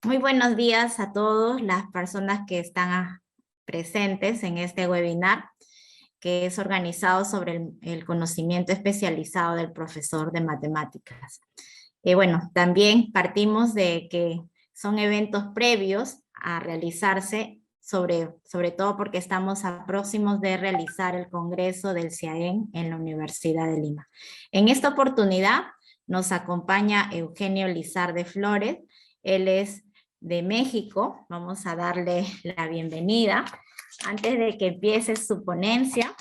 Muy buenos días a todos las personas que están presentes en este webinar, que es organizado sobre el conocimiento especializado del profesor de matemáticas. Bueno, también partimos de que son eventos previos a realizarse, sobre todo porque estamos próximos de realizar el Congreso del CIAEN en la Universidad de Lima. En esta oportunidad nos acompaña Eugenio Lizarde Flores. Él es de México. Vamos a darle la bienvenida. Antes de que empiece su ponencia,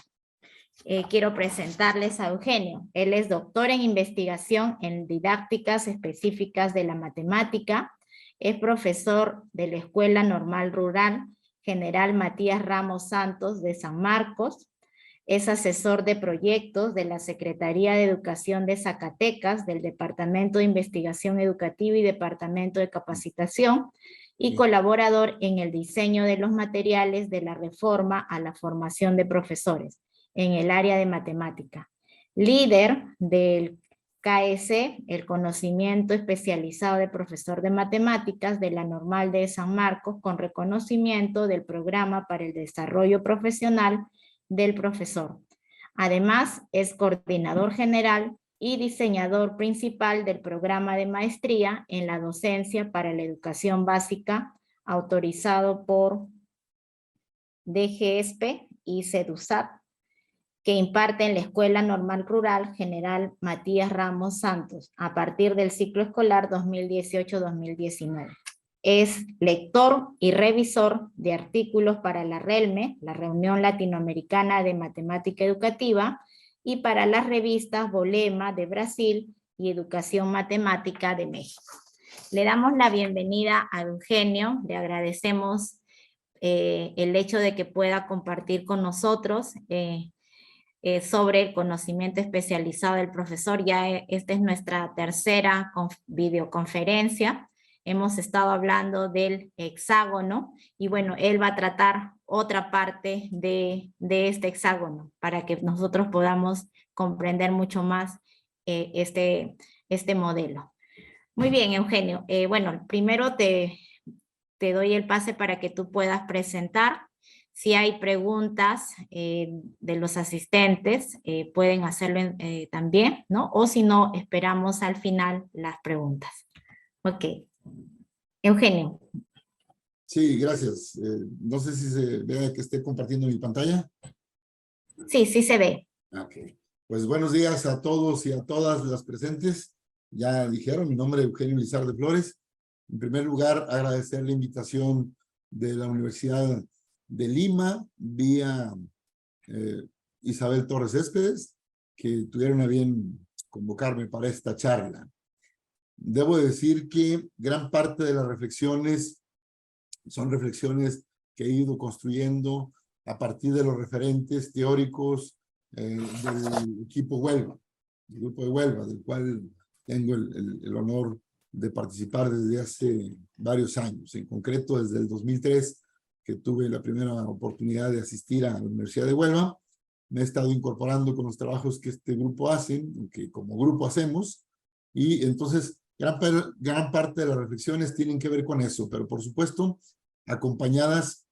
quiero presentarles a Eugenio. Él es doctor en investigación en didácticas específicas de la matemática, es profesor de la Escuela Normal Rural General Matías Ramos Santos de San Marcos, es asesor de proyectos de la Secretaría de Educación de Zacatecas, del Departamento de Investigación Educativa y Departamento de Capacitación, y colaborador en el diseño de los materiales de la reforma a la formación de profesores en el área de matemática. Líder del KS, el conocimiento especializado de profesor de matemáticas de la Normal de San Marcos, con reconocimiento del Programa para el Desarrollo Profesional del profesor. Además, es coordinador general y diseñador principal del programa de maestría en la docencia para la educación básica, autorizado por DGESPE y CEDUSAT, que imparte en la Escuela Normal Rural General Matías Ramos Santos a partir del ciclo escolar 2018-2019. Es lector y revisor de artículos para la RELME, la Reunión Latinoamericana de Matemática Educativa, y para las revistas Bolema de Brasil y Educación Matemática de México. Le damos la bienvenida a Eugenio, le agradecemos el hecho de que pueda compartir con nosotros sobre el conocimiento especializado del profesor. Ya esta es nuestra tercera videoconferencia. Hemos estado hablando del hexágono y bueno, él va a tratar otra parte de este hexágono para que nosotros podamos comprender mucho más este modelo. Muy bien, Eugenio. Bueno, primero te doy el pase para que tú puedas presentar. Si hay preguntas de los asistentes, pueden hacerlo también, ¿no? O si no, esperamos al final las preguntas. Ok. Eugenio. Sí, gracias. No sé si se ve que esté compartiendo mi pantalla. Sí, sí se ve. Ok. Pues buenos días a todos y a todas las presentes. Ya dijeron, mi nombre es Eugenio Lizarde Flores. En primer lugar, agradecer la invitación de la Universidad de Lima, vía Isabel Torres Céspedes, que tuvieron a bien convocarme para esta charla. Debo decir que gran parte de las reflexiones son reflexiones que he ido construyendo a partir de los referentes teóricos del equipo Huelva, el grupo de Huelva, del cual tengo el honor de participar desde hace varios años, en concreto desde el 2003, que tuve la primera oportunidad de asistir a la Universidad de Huelva. Me he estado incorporando con los trabajos que este grupo hace, que como grupo hacemos, y entonces gran parte de las reflexiones tienen que ver con eso, pero por supuesto acompañadas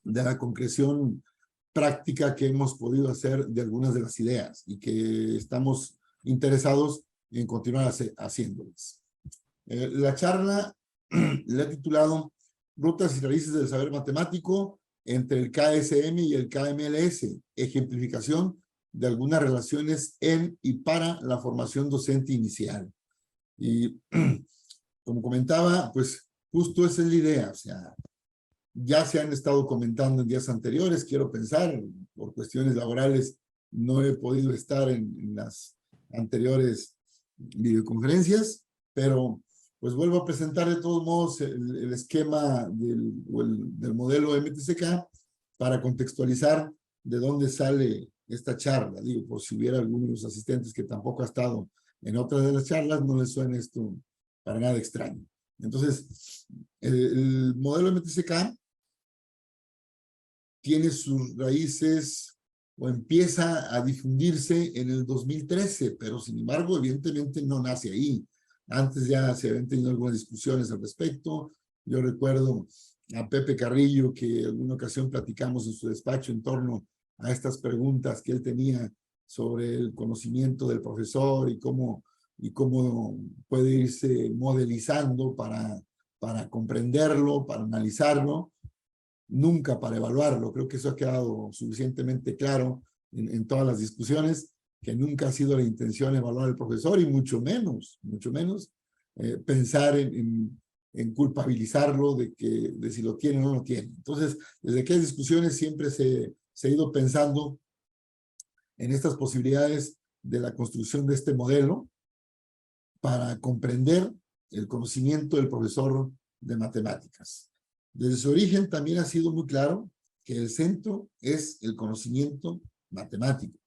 de la concreción práctica que hemos podido hacer de algunas de las ideas y que estamos interesados en continuar haciéndolas. La charla la he titulado Rutas y raíces del saber matemático entre el KSM y el KMLS, ejemplificación de algunas relaciones en y para la formación docente inicial. Y como comentaba, pues justo esa es la idea, o sea, ya se han estado comentando en días anteriores, quiero pensar, por cuestiones laborales no he podido estar en las anteriores videoconferencias, pero pues vuelvo a presentar de todos modos el esquema del modelo MTCK para contextualizar de dónde sale esta charla. Digo, por si hubiera algunos de los asistentes que tampoco ha estado en otras de las charlas, no les suena esto para nada extraño. Entonces, el modelo MTCK tiene sus raíces o empieza a difundirse en el 2013, pero sin embargo, evidentemente no nace ahí. Antes ya se habían tenido algunas discusiones al respecto, Yo recuerdo a Pepe Carrillo, que en alguna ocasión platicamos en su despacho en torno a estas preguntas que él tenía sobre el conocimiento del profesor y cómo puede irse modelizando para comprenderlo, para analizarlo, nunca para evaluarlo. Creo que eso ha quedado suficientemente claro en todas las discusiones, que nunca ha sido la intención evaluar al profesor y mucho menos pensar en culpabilizarlo de si lo tiene o no lo tiene. Entonces, desde aquellas discusiones siempre se ha ido pensando en estas posibilidades de la construcción de este modelo para comprender el conocimiento del profesor de matemáticas. Desde su origen también ha sido muy claro que el centro es el conocimiento matemático.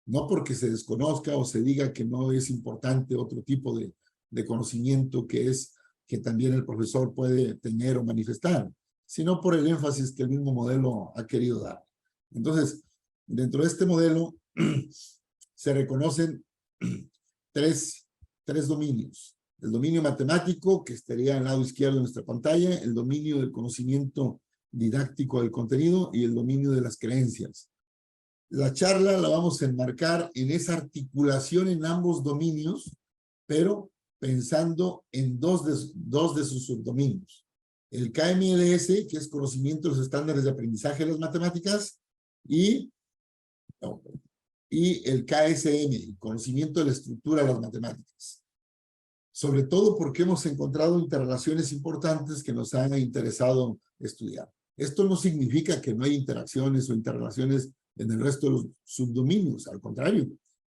No porque se desconozca o se diga que no es importante otro tipo de conocimiento que también el profesor puede tener o manifestar, sino por el énfasis que el mismo modelo ha querido dar. Entonces, dentro de este modelo se reconocen tres dominios. El dominio matemático, que estaría al lado izquierdo de nuestra pantalla, el dominio del conocimiento didáctico del contenido y el dominio de las creencias. La charla la vamos a enmarcar en esa articulación en ambos dominios, pero pensando en dos de sus subdominios. El KMLS, que es conocimiento de los estándares de aprendizaje de las matemáticas, y el KSM, conocimiento de la estructura de las matemáticas. Sobre todo porque hemos encontrado interrelaciones importantes que nos han interesado estudiar. Esto no significa que no hay interacciones o interrelaciones en el resto de los subdominios. Al contrario,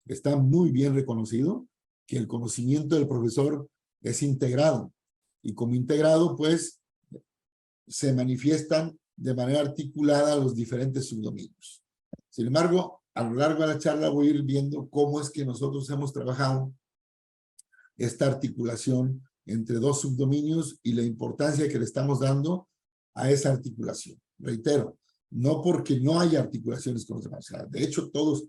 está muy bien reconocido que el conocimiento del profesor es integrado. Y como integrado, pues, se manifiestan de manera articulada los diferentes subdominios. Sin embargo, a lo largo de la charla voy a ir viendo cómo es que nosotros hemos trabajado esta articulación entre dos subdominios y la importancia que le estamos dando a esa articulación. Reitero, no porque no haya articulaciones con los demás. De hecho, todos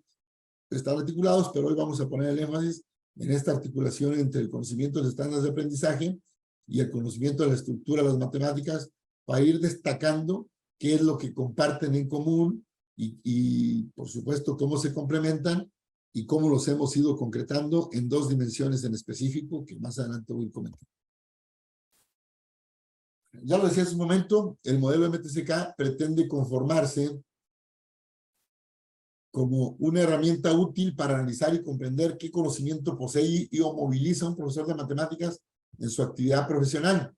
están articulados, pero hoy vamos a poner el énfasis en esta articulación entre el conocimiento de los estándares de aprendizaje y el conocimiento de la estructura de las matemáticas para ir destacando qué es lo que comparten en común y por supuesto, cómo se complementan y cómo los hemos ido concretando en dos dimensiones en específico que más adelante voy a comentar. Ya lo decía hace un momento, el modelo MTCK pretende conformarse como una herramienta útil para analizar y comprender qué conocimiento posee o moviliza un profesor de matemáticas en su actividad profesional.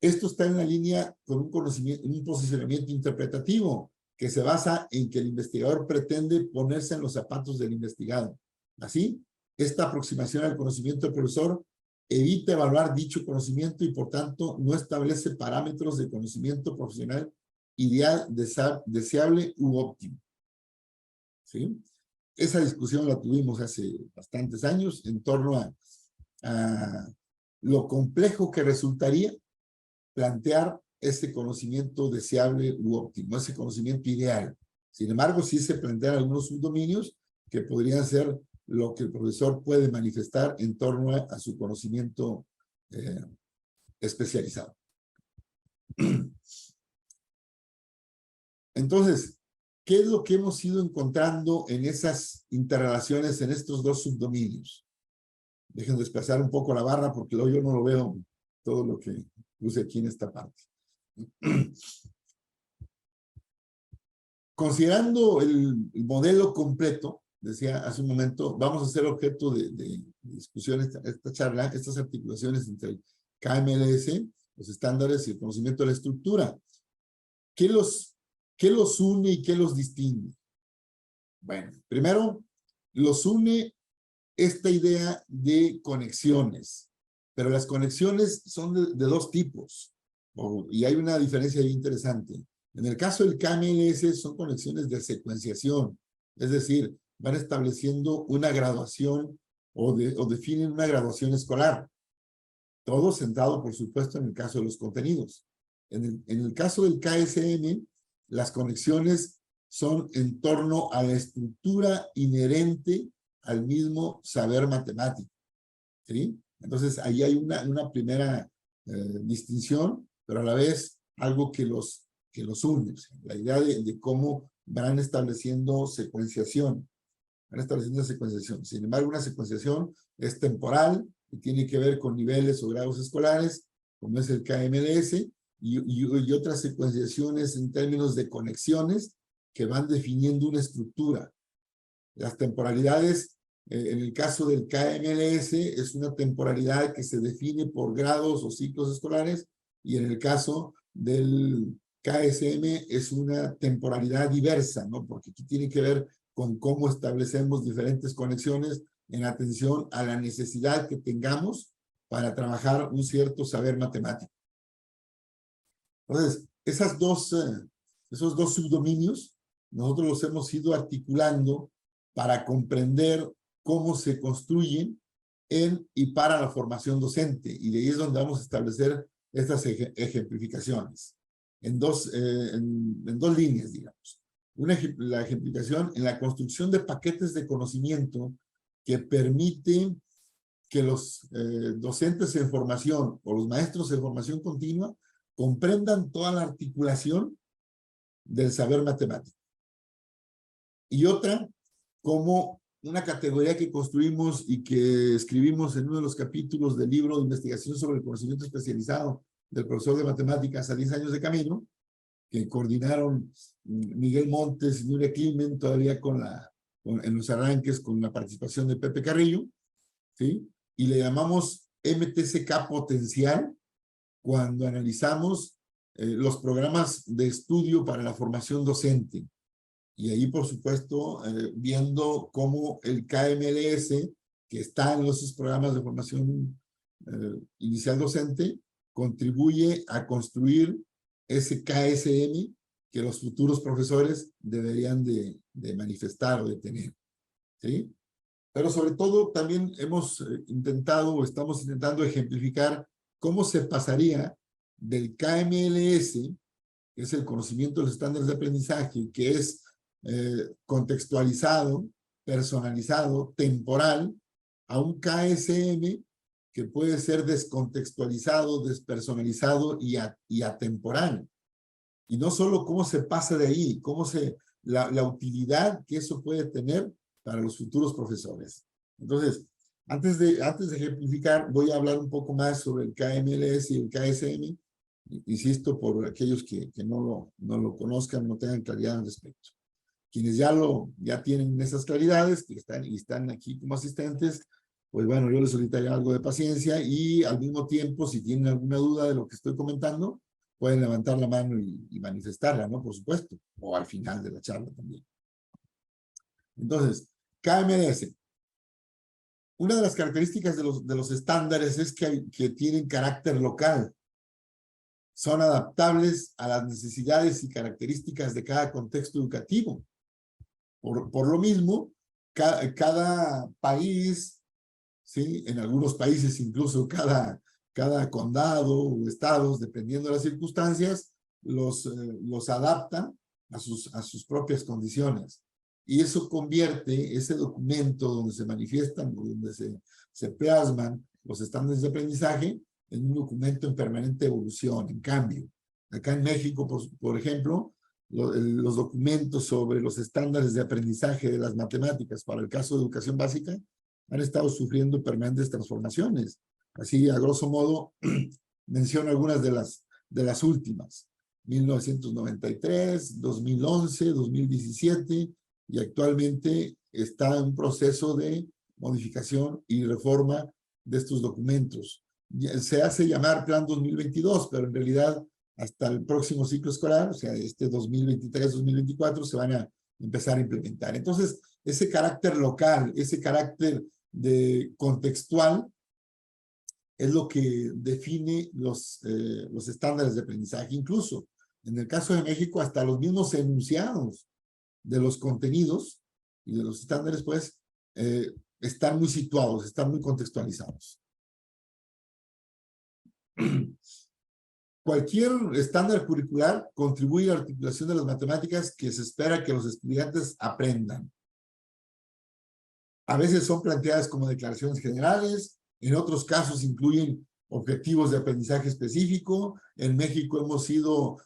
Esto está en la línea con un posicionamiento interpretativo que se basa en que el investigador pretende ponerse en los zapatos del investigado. Así, esta aproximación al conocimiento del profesor evita evaluar dicho conocimiento y, por tanto, no establece parámetros de conocimiento profesional ideal, deseable u óptimo. ¿Sí? Esa discusión la tuvimos hace bastantes años en torno a lo complejo que resultaría plantear ese conocimiento deseable u óptimo, ese conocimiento ideal. Sin embargo, sí se plantean algunos subdominios que podrían ser lo que el profesor puede manifestar en torno a su conocimiento especializado. Entonces, ¿qué es lo que hemos ido encontrando en esas interrelaciones en estos dos subdominios? Dejen desplazar un poco la barra porque luego yo no lo veo todo lo que puse aquí en esta parte. Considerando el modelo completo, decía hace un momento, vamos a hacer objeto de discusión esta charla, estas articulaciones entre el KMLS, los estándares y el conocimiento de la estructura. ¿Qué los une y qué los distingue? Bueno, primero, los une esta idea de conexiones, pero las conexiones son de dos tipos, y hay una diferencia interesante. En el caso del KMLS son conexiones de secuenciación, es decir, van estableciendo una graduación o definen una graduación escolar. Todo centrado, por supuesto, en el caso de los contenidos. En el caso del KSM, las conexiones son en torno a la estructura inherente al mismo saber matemático. ¿Sí? Entonces, ahí hay una primera distinción pero a la vez algo que los une. O sea, la idea de cómo van estableciendo secuenciación. Van estableciendo secuenciación. Sin embargo, una secuenciación es temporal y tiene que ver con niveles o grados escolares, como es el KMLS, y otras secuenciaciones en términos de conexiones que van definiendo una estructura. Las temporalidades, en el caso del KMLS, es una temporalidad que se define por grados o ciclos escolares, y en el caso del KSM es una temporalidad diversa, ¿no? Porque aquí tiene que ver con cómo establecemos diferentes conexiones en atención a la necesidad que tengamos para trabajar un cierto saber matemático. Entonces, esos dos subdominios, nosotros los hemos ido articulando para comprender cómo se construyen en y para la formación docente. Y de ahí es donde vamos a establecer estas ejemplificaciones. En dos líneas, digamos. La ejemplificación en la construcción de paquetes de conocimiento que permiten que los docentes en formación o los maestros en formación continua comprendan toda la articulación del saber matemático. Y otra, como una categoría que construimos y que escribimos en uno de los capítulos del libro de investigación sobre el conocimiento especializado del profesor de matemáticas a 10 años de camino, que coordinaron Miguel Montes y Nuria Climent, todavía en los arranques con la participación de Pepe Carrillo, ¿sí? Y le llamamos MTCK potencial cuando analizamos los programas de estudio para la formación docente. Y ahí, por supuesto, viendo cómo el KMLS, que está en esos programas de formación inicial docente, contribuye a construir ese KSM que los futuros profesores deberían de manifestar o de tener, ¿sí? Pero sobre todo también hemos intentado o estamos intentando ejemplificar cómo se pasaría del KMLS, que es el conocimiento de los estándares de aprendizaje, que es contextualizado, personalizado, temporal, a un KSM que puede ser descontextualizado, despersonalizado y atemporal. Y no solo cómo se pasa de ahí, la utilidad que eso puede tener para los futuros profesores. Entonces, antes de ejemplificar, voy a hablar un poco más sobre el KMLS y el KSM. Insisto, por aquellos que no lo conozcan, no tengan claridad al respecto. Quienes ya tienen esas claridades, que están aquí como asistentes, pues bueno, yo les solicitaría algo de paciencia y al mismo tiempo, si tienen alguna duda de lo que estoy comentando, pueden levantar la mano y manifestarla, ¿no? Por supuesto, o al final de la charla también. Entonces, KMLS. Una de las características de los estándares es que tienen carácter local. Son adaptables a las necesidades y características de cada contexto educativo. Por lo mismo, cada país, ¿sí? En algunos países incluso cada condado o estados, dependiendo de las circunstancias, los adapta a sus propias condiciones. Y eso convierte ese documento donde se manifiestan, donde se plasman los estándares de aprendizaje en un documento en permanente evolución, en cambio. Acá en México, por ejemplo, los documentos sobre los estándares de aprendizaje de las matemáticas para el caso de educación básica han estado sufriendo permanentes transformaciones. Así, a grosso modo, menciono algunas de las últimas. 1993, 2011, 2017, y actualmente está en un proceso de modificación y reforma de estos documentos. Se hace llamar Plan 2022, pero en realidad hasta el próximo ciclo escolar, o sea, este 2023-2024, se van a empezar a implementar. Entonces, ese carácter local, ese carácter contextual, es lo que define los estándares de aprendizaje. Incluso, en el caso de México, hasta los mismos enunciados de los contenidos y de los estándares, pues, están muy situados, están muy contextualizados. Cualquier estándar curricular contribuye a la articulación de las matemáticas que se espera que los estudiantes aprendan. A veces son planteadas como declaraciones generales, en otros casos incluyen objetivos de aprendizaje específico. En México hemos ido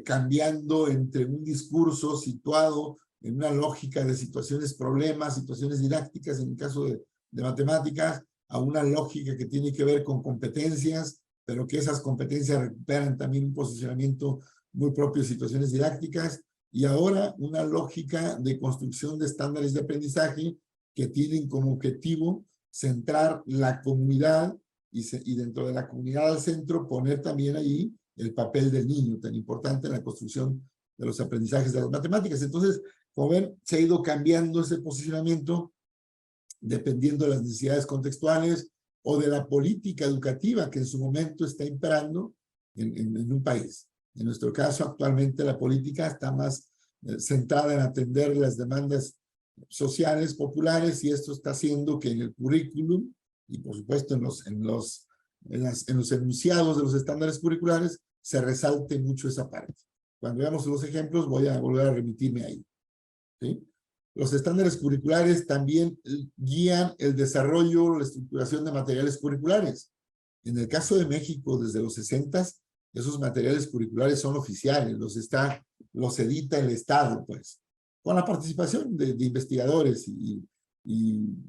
cambiando entre un discurso situado en una lógica de situaciones problemas, situaciones didácticas, en el caso de matemáticas, a una lógica que tiene que ver con competencias, pero que esas competencias recuperan también un posicionamiento muy propio de situaciones didácticas, y ahora una lógica de construcción de estándares de aprendizaje que tienen como objetivo centrar la comunidad y dentro de la comunidad al centro poner también ahí el papel del niño, tan importante en la construcción de los aprendizajes de las matemáticas. Entonces, como ven, se ha ido cambiando ese posicionamiento dependiendo de las necesidades contextuales o de la política educativa que en su momento está imperando en un país. En nuestro caso, actualmente la política está más centrada en atender las demandas sociales, populares, y esto está haciendo que en el currículum y por supuesto en los enunciados de los estándares curriculares se resalte mucho esa parte. Cuando veamos los ejemplos voy a volver a remitirme ahí, ¿sí? Los estándares curriculares también guían el desarrollo, la estructuración de materiales curriculares. En el caso de México, desde los 60s, esos materiales curriculares son oficiales, los edita el Estado, pues, con la participación de investigadores y,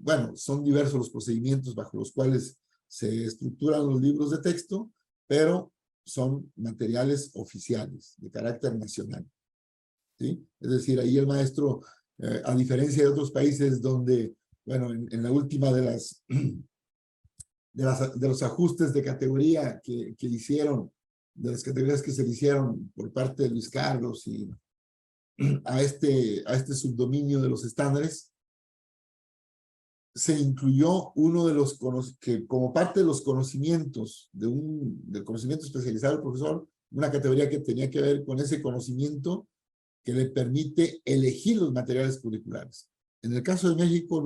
bueno, son diversos los procedimientos bajo los cuales se estructuran los libros de texto, pero son materiales oficiales, de carácter nacional, ¿sí? Es decir, ahí el maestro, a diferencia de otros países donde, bueno, en la última de los ajustes de categoría que hicieron, de las categorías que se le hicieron por parte de Luis Carlos y a este subdominio de los estándares, se incluyó uno de los que como parte de los conocimientos del conocimiento especializado del profesor, una categoría que tenía que ver con ese conocimiento que le permite elegir los materiales curriculares. En el caso de México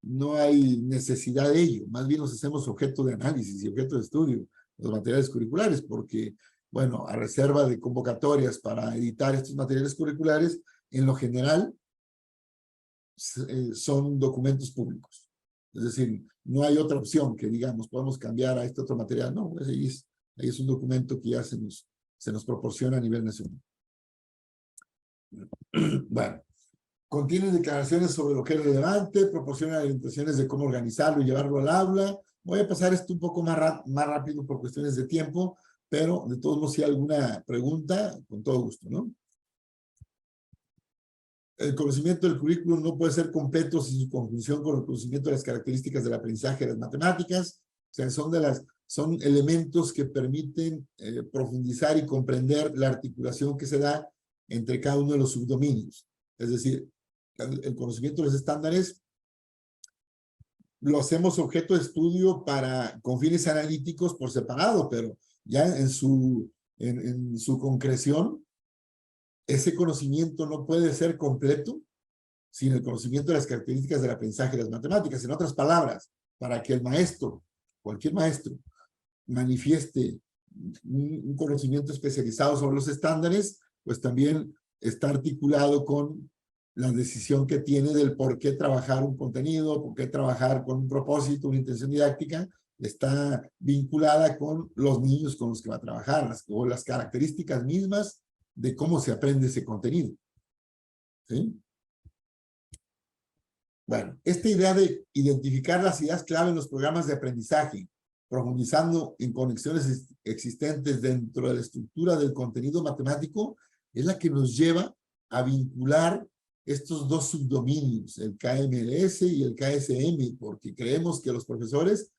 no hay necesidad de ello, más bien nos hacemos objeto de análisis y objeto de estudio los materiales curriculares, porque, bueno, a reserva de convocatorias para editar estos materiales curriculares, en lo general son documentos públicos. Es decir, no hay otra opción que digamos, podemos cambiar a este otro material. No, ahí es un documento que ya se nos proporciona a nivel nacional. Bueno, contiene declaraciones sobre lo que es relevante, proporciona orientaciones de cómo organizarlo y llevarlo al aula. Voy a pasar esto un poco más rápido por cuestiones de tiempo, pero de todos modos, si hay alguna pregunta, con todo gusto, ¿no? El conocimiento del currículum no puede ser completo sin su conjunción con el conocimiento de las características del aprendizaje de las matemáticas. O sea, son elementos que permiten profundizar y comprender la articulación que se da entre cada uno de los subdominios. Es decir, el conocimiento de los estándares lo hacemos objeto de estudio con fines analíticos por separado, pero ya en su concreción, ese conocimiento no puede ser completo sin el conocimiento de las características del aprendizaje de las matemáticas. En otras palabras, para que el maestro, cualquier maestro, manifieste un conocimiento especializado sobre los estándares, pues también está articulado con la decisión que tiene del por qué trabajar un contenido, por qué trabajar con un propósito, una intención didáctica, está vinculada con los niños con los que va a trabajar, o las características mismas de cómo se aprende ese contenido. ¿Sí? Bueno, esta idea de identificar las ideas clave en los programas de aprendizaje, profundizando en conexiones existentes dentro de la estructura del contenido matemático, es la que nos lleva a vincular estos dos subdominios, el KMLS y el KSM, porque creemos que los profesores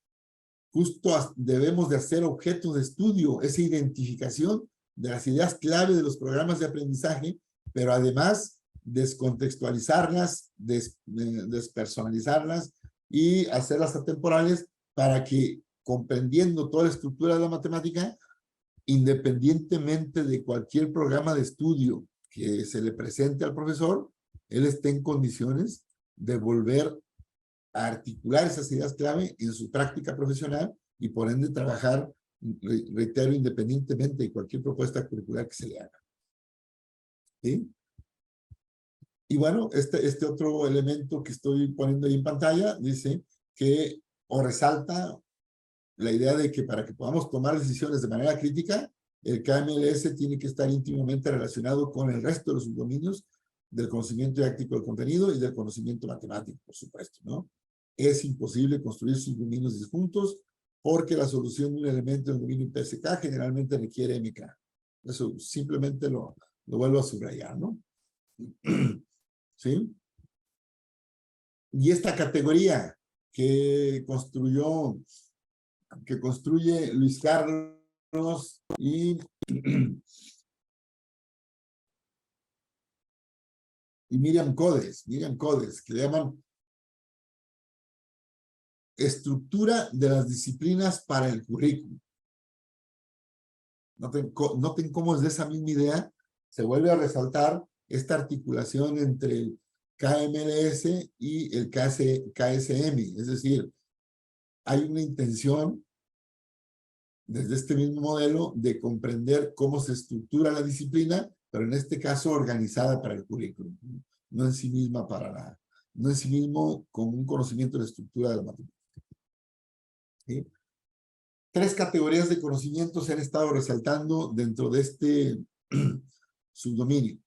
justo debemos de hacer objeto de estudio esa identificación de las ideas clave de los programas de aprendizaje, pero además descontextualizarlas, despersonalizarlas y hacerlas atemporales para que, comprendiendo toda la estructura de la matemática, independientemente de cualquier programa de estudio que se le presente al profesor, él esté en condiciones de volver a articular esas ideas clave en su práctica profesional y por ende trabajar, reitero, independientemente de cualquier propuesta curricular que se le haga. ¿Sí? Y bueno, este otro elemento que estoy poniendo ahí en pantalla dice que o resalta la idea de que para que podamos tomar decisiones de manera crítica, el KMLS tiene que estar íntimamente relacionado con el resto de los subdominios del conocimiento didáctico del contenido y del conocimiento matemático, por supuesto, ¿no? Es imposible construir subdominios disjuntos porque la solución de un elemento en el dominio PSK generalmente requiere MK. Eso simplemente lo vuelvo a subrayar, ¿no? ¿Sí? Y esta categoría que construye Luis Carlos y Miriam Codes, que le llaman estructura de las disciplinas para el currículum. Noten cómo desde esa misma idea se vuelve a resaltar esta articulación entre el KMLS y el KSM. Es decir, hay una intención desde este mismo modelo de comprender cómo se estructura la disciplina, pero en este caso organizada para el currículum, no en sí misma no en sí mismo con un conocimiento de la estructura de la matemática. ¿Sí? 3 categorías de conocimiento se han estado resaltando dentro de este subdominio.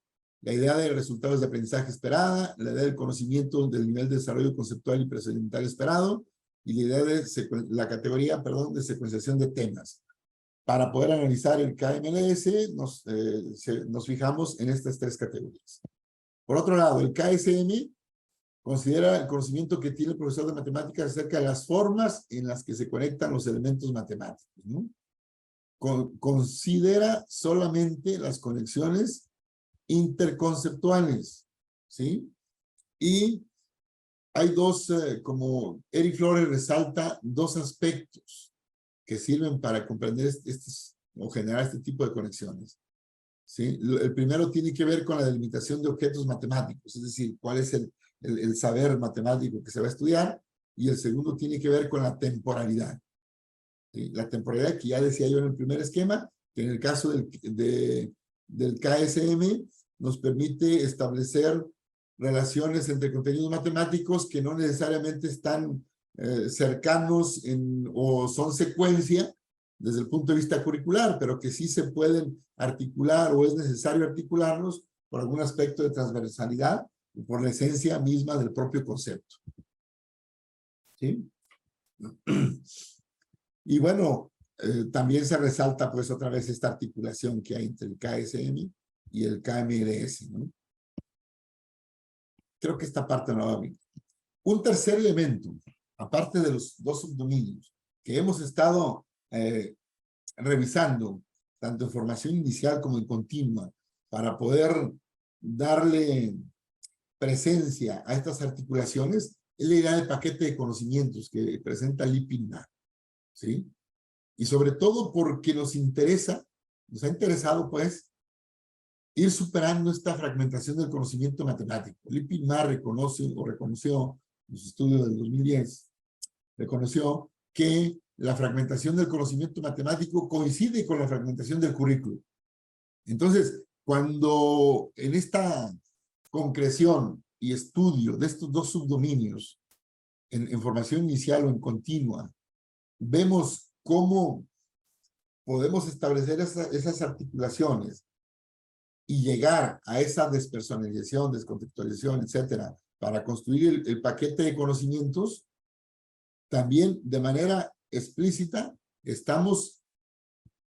La idea de resultados de aprendizaje esperada, la idea del conocimiento del nivel de desarrollo conceptual y procedimental esperado, y la idea de la categoría, de secuenciación de temas. Para poder analizar el KMLS, nos fijamos en estas 3 categorías. Por otro lado, el KSM considera el conocimiento que tiene el profesor de matemáticas acerca de las formas en las que se conectan los elementos matemáticos, ¿no? Considera solamente las conexiones interconceptuales, ¿sí? Y hay como Eric Flores resalta, 2 aspectos que sirven para comprender o generar este tipo de conexiones. ¿Sí? El primero tiene que ver con la delimitación de objetos matemáticos, es decir, cuál es el saber matemático que se va a estudiar, y el segundo tiene que ver con la temporalidad. ¿Sí? La temporalidad que ya decía yo en el primer esquema, que en el caso del KSM nos permite establecer relaciones entre contenidos matemáticos que no necesariamente están cercanos o son secuencia desde el punto de vista curricular, pero que sí se pueden articular o es necesario articularlos por algún aspecto de transversalidad y por la esencia misma del propio concepto. ¿Sí? Y bueno, también se resalta pues otra vez esta articulación que hay entre el KSM y el KMLS, ¿no? Creo que esta parte no va bien. Un tercer elemento, aparte de los 2 subdominios, que hemos estado revisando, tanto en formación inicial como en continua, para poder darle presencia a estas articulaciones, es la idea del paquete de conocimientos que presenta Lipin-Ma, ¿sí? Y sobre todo porque nos ha interesado, pues, ir superando esta fragmentación del conocimiento matemático. Lipin-Ma reconoció en su estudio del 2010, reconoció que la fragmentación del conocimiento matemático coincide con la fragmentación del currículo. Entonces, cuando en esta concreción y estudio de estos 2 subdominios, en formación inicial o en continua, vemos cómo podemos establecer esas articulaciones y llegar a esa despersonalización, descontextualización, etcétera, para construir el paquete de conocimientos, también de manera explícita estamos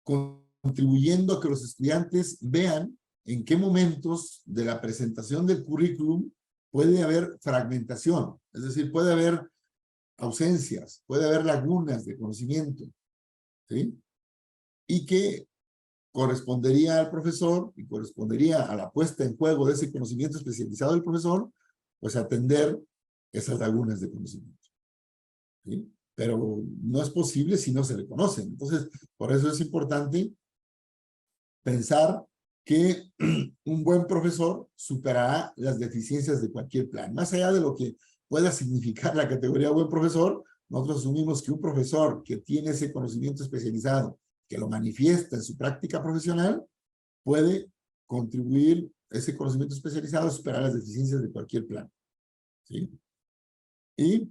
contribuyendo a que los estudiantes vean en qué momentos de la presentación del currículum puede haber fragmentación, es decir, puede haber ausencias, puede haber lagunas de conocimiento, ¿sí? Y que correspondería al profesor y correspondería a la puesta en juego de ese conocimiento especializado del profesor, pues atender esas lagunas de conocimiento, ¿sí? Pero no es posible si no se le conocen. Entonces, por eso es importante pensar que un buen profesor superará las deficiencias de cualquier plan. Más allá de lo que pueda significar la categoría buen profesor, nosotros asumimos que un profesor que tiene ese conocimiento especializado, que lo manifiesta en su práctica profesional, puede contribuir ese conocimiento especializado a superar las deficiencias de cualquier plan. ¿Sí? Y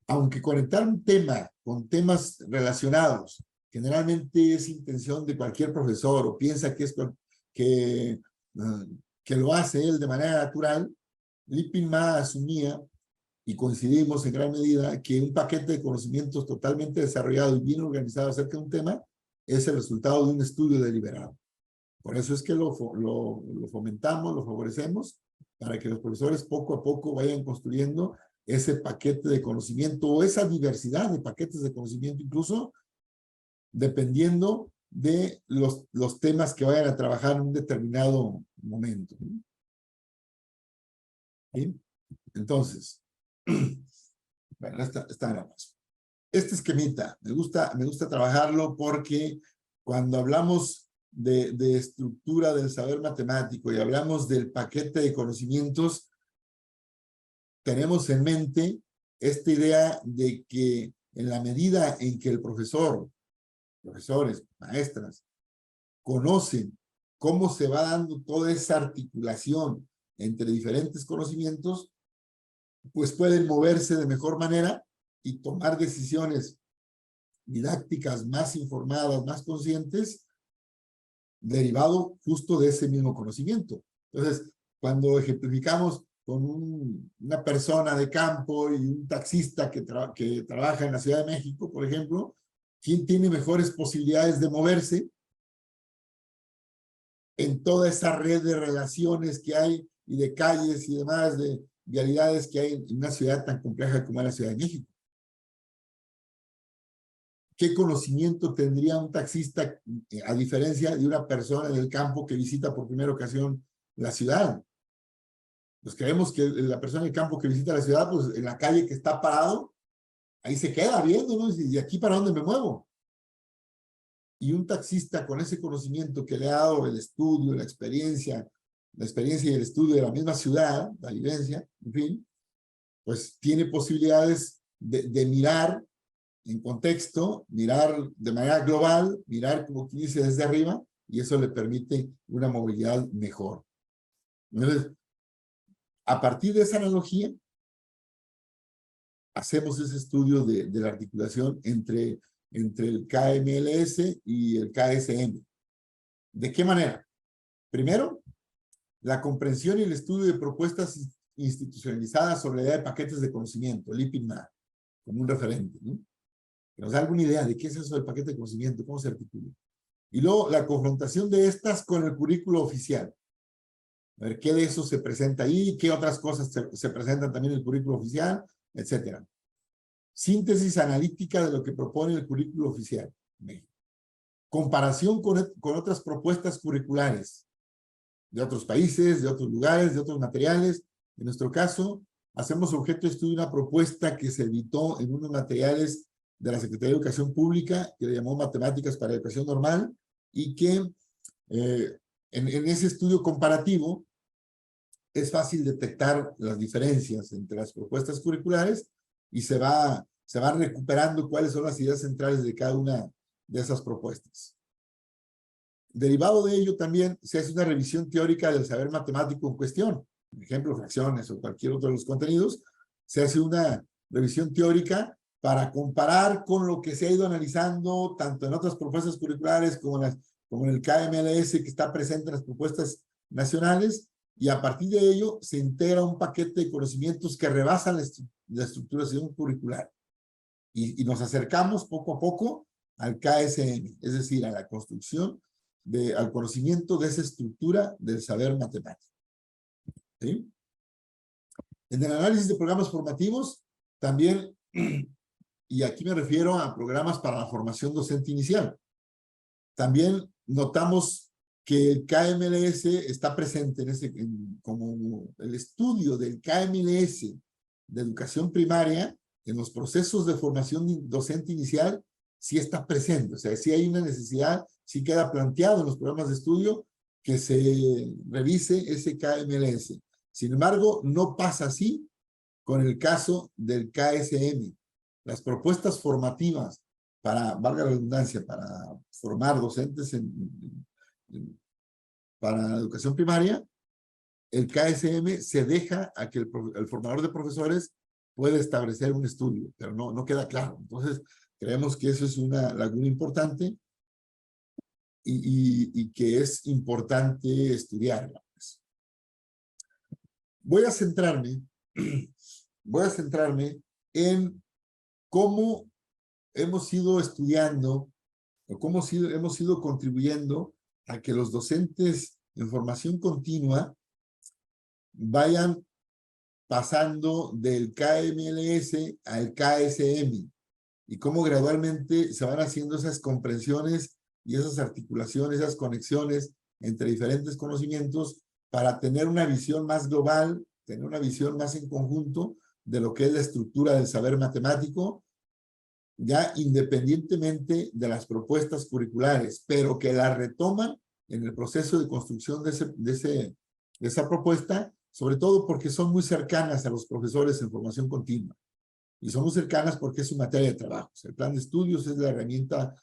aunque conectar un tema con temas relacionados, generalmente es intención de cualquier profesor o piensa que, que lo hace él de manera natural, Lipin Ma asumía, y coincidimos en gran medida, que un paquete de conocimientos totalmente desarrollado y bien organizado acerca de un tema es el resultado de un estudio deliberado. Por eso es que lo fomentamos, lo favorecemos, para que los profesores poco a poco vayan construyendo ese paquete de conocimiento o esa diversidad de paquetes de conocimiento, incluso dependiendo de los temas que vayan a trabajar en un determinado momento. ¿Sí? Entonces, bueno, está nada más. Este esquemita, me gusta trabajarlo porque cuando hablamos de estructura del saber matemático y hablamos del paquete de conocimientos, tenemos en mente esta idea de que en la medida en que el profesores, maestras, conocen cómo se va dando toda esa articulación entre diferentes conocimientos, pues pueden moverse de mejor manera y tomar decisiones didácticas más informadas, más conscientes, derivado justo de ese mismo conocimiento. Entonces, cuando ejemplificamos con una persona de campo y un taxista que trabaja en la Ciudad de México, por ejemplo, ¿quién tiene mejores posibilidades de moverse en toda esa red de relaciones que hay y de calles y demás, de vialidades que hay en una ciudad tan compleja como es la Ciudad de México? ¿Qué conocimiento tendría un taxista a diferencia de una persona del campo que visita por primera ocasión la ciudad? Pues creemos que la persona del campo que visita la ciudad, pues en la calle que está parado, ahí se queda viendo, ¿no? ¿Y aquí para dónde me muevo? Y un taxista con ese conocimiento que le ha dado el estudio, la experiencia y el estudio de la misma ciudad, la vivencia, en fin, pues tiene posibilidades de mirar en contexto, mirar de manera global, mirar como quien dice desde arriba, y eso le permite una movilidad mejor. Entonces, a partir de esa analogía, hacemos ese estudio de la articulación entre el KMLS y el KSM. ¿De qué manera? Primero, la comprensión y el estudio de propuestas institucionalizadas sobre la idea de paquetes de conocimiento, LIPIN-MA, como un referente, ¿no? Que nos da alguna idea de qué es eso del paquete de conocimiento, cómo se articula. Y luego la confrontación de estas con el currículo oficial. A ver qué de eso se presenta ahí, qué otras cosas se presentan también en el currículo oficial, etcétera. Síntesis analítica de lo que propone el currículo oficial. Comparación con otras propuestas curriculares de otros países, de otros lugares, de otros materiales. En nuestro caso, hacemos objeto de estudio una propuesta que se editó en unos materiales de la Secretaría de Educación Pública, que le llamó Matemáticas para Educación Normal, y que en ese estudio comparativo es fácil detectar las diferencias entre las propuestas curriculares y se va recuperando cuáles son las ideas centrales de cada una de esas propuestas. Derivado de ello también se hace una revisión teórica del saber matemático en cuestión, por ejemplo, fracciones o cualquier otro de los contenidos. Se hace una revisión teórica para comparar con lo que se ha ido analizando tanto en otras propuestas curriculares como en el KMLS que está presente en las propuestas nacionales, y a partir de ello se integra un paquete de conocimientos que rebasan la estructuración curricular. Y nos acercamos poco a poco al KSM, es decir, a la construcción al conocimiento de esa estructura del saber matemático. ¿Sí? En el análisis de programas formativos, también, y aquí me refiero a programas para la formación docente inicial, también notamos que el KMLS está presente como el estudio del KMLS de educación primaria en los procesos de formación docente inicial sí está presente, o sea, sí hay una necesidad, sí queda planteado en los programas de estudio que se revise ese KMLS. Sin embargo, no pasa así con el caso del KSM. Las propuestas formativas para, valga la redundancia, para formar docentes para la educación primaria, el KSM se deja a que el formador de profesores puede establecer un estudio, pero no queda claro. Entonces, creemos que eso es una laguna importante y que es importante estudiarla. Voy a centrarme en cómo hemos ido estudiando o cómo hemos ido contribuyendo a que los docentes en formación continua vayan pasando del KMLS al KSM y cómo gradualmente se van haciendo esas comprensiones y esas articulaciones, esas conexiones entre diferentes conocimientos para tener una visión más global, tener una visión más en conjunto de lo que es la estructura del saber matemático, ya independientemente de las propuestas curriculares, pero que la retoman en el proceso de construcción de esa propuesta, sobre todo porque son muy cercanas a los profesores en formación continua. Y son muy cercanas porque es su materia de trabajo. El plan de estudios es la herramienta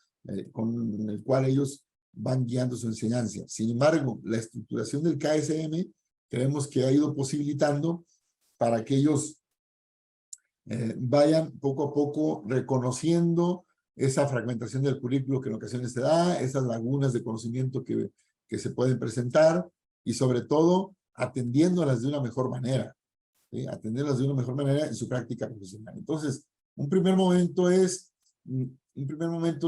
con el cual ellos van guiando su enseñanza. Sin embargo, la estructuración del KSM creemos que ha ido posibilitando para que ellos vayan poco a poco reconociendo esa fragmentación del currículo que en ocasiones se da, esas lagunas de conocimiento que se pueden presentar y sobre todo atendiéndolas de una mejor manera. ¿Sí? Atenderlas de una mejor manera en su práctica profesional. Entonces, un primer momento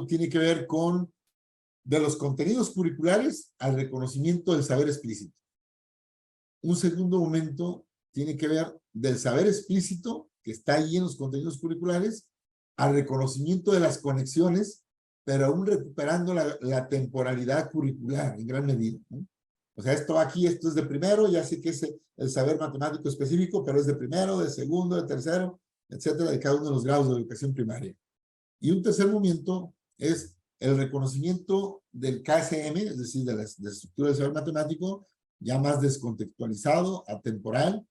tiene que ver con de los contenidos curriculares al reconocimiento del saber explícito. Un segundo momento tiene que ver del saber explícito que está ahí en los contenidos curriculares al reconocimiento de las conexiones, pero aún recuperando la temporalidad curricular en gran medida, ¿no? O sea, esto es de primero, ya sé que es el saber matemático específico, pero es de primero, de segundo, de tercero, etcétera, de cada uno de los grados de educación primaria. Y un tercer momento es el reconocimiento del KSM, es decir, de la estructura del saber matemático, ya más descontextualizado, atemporal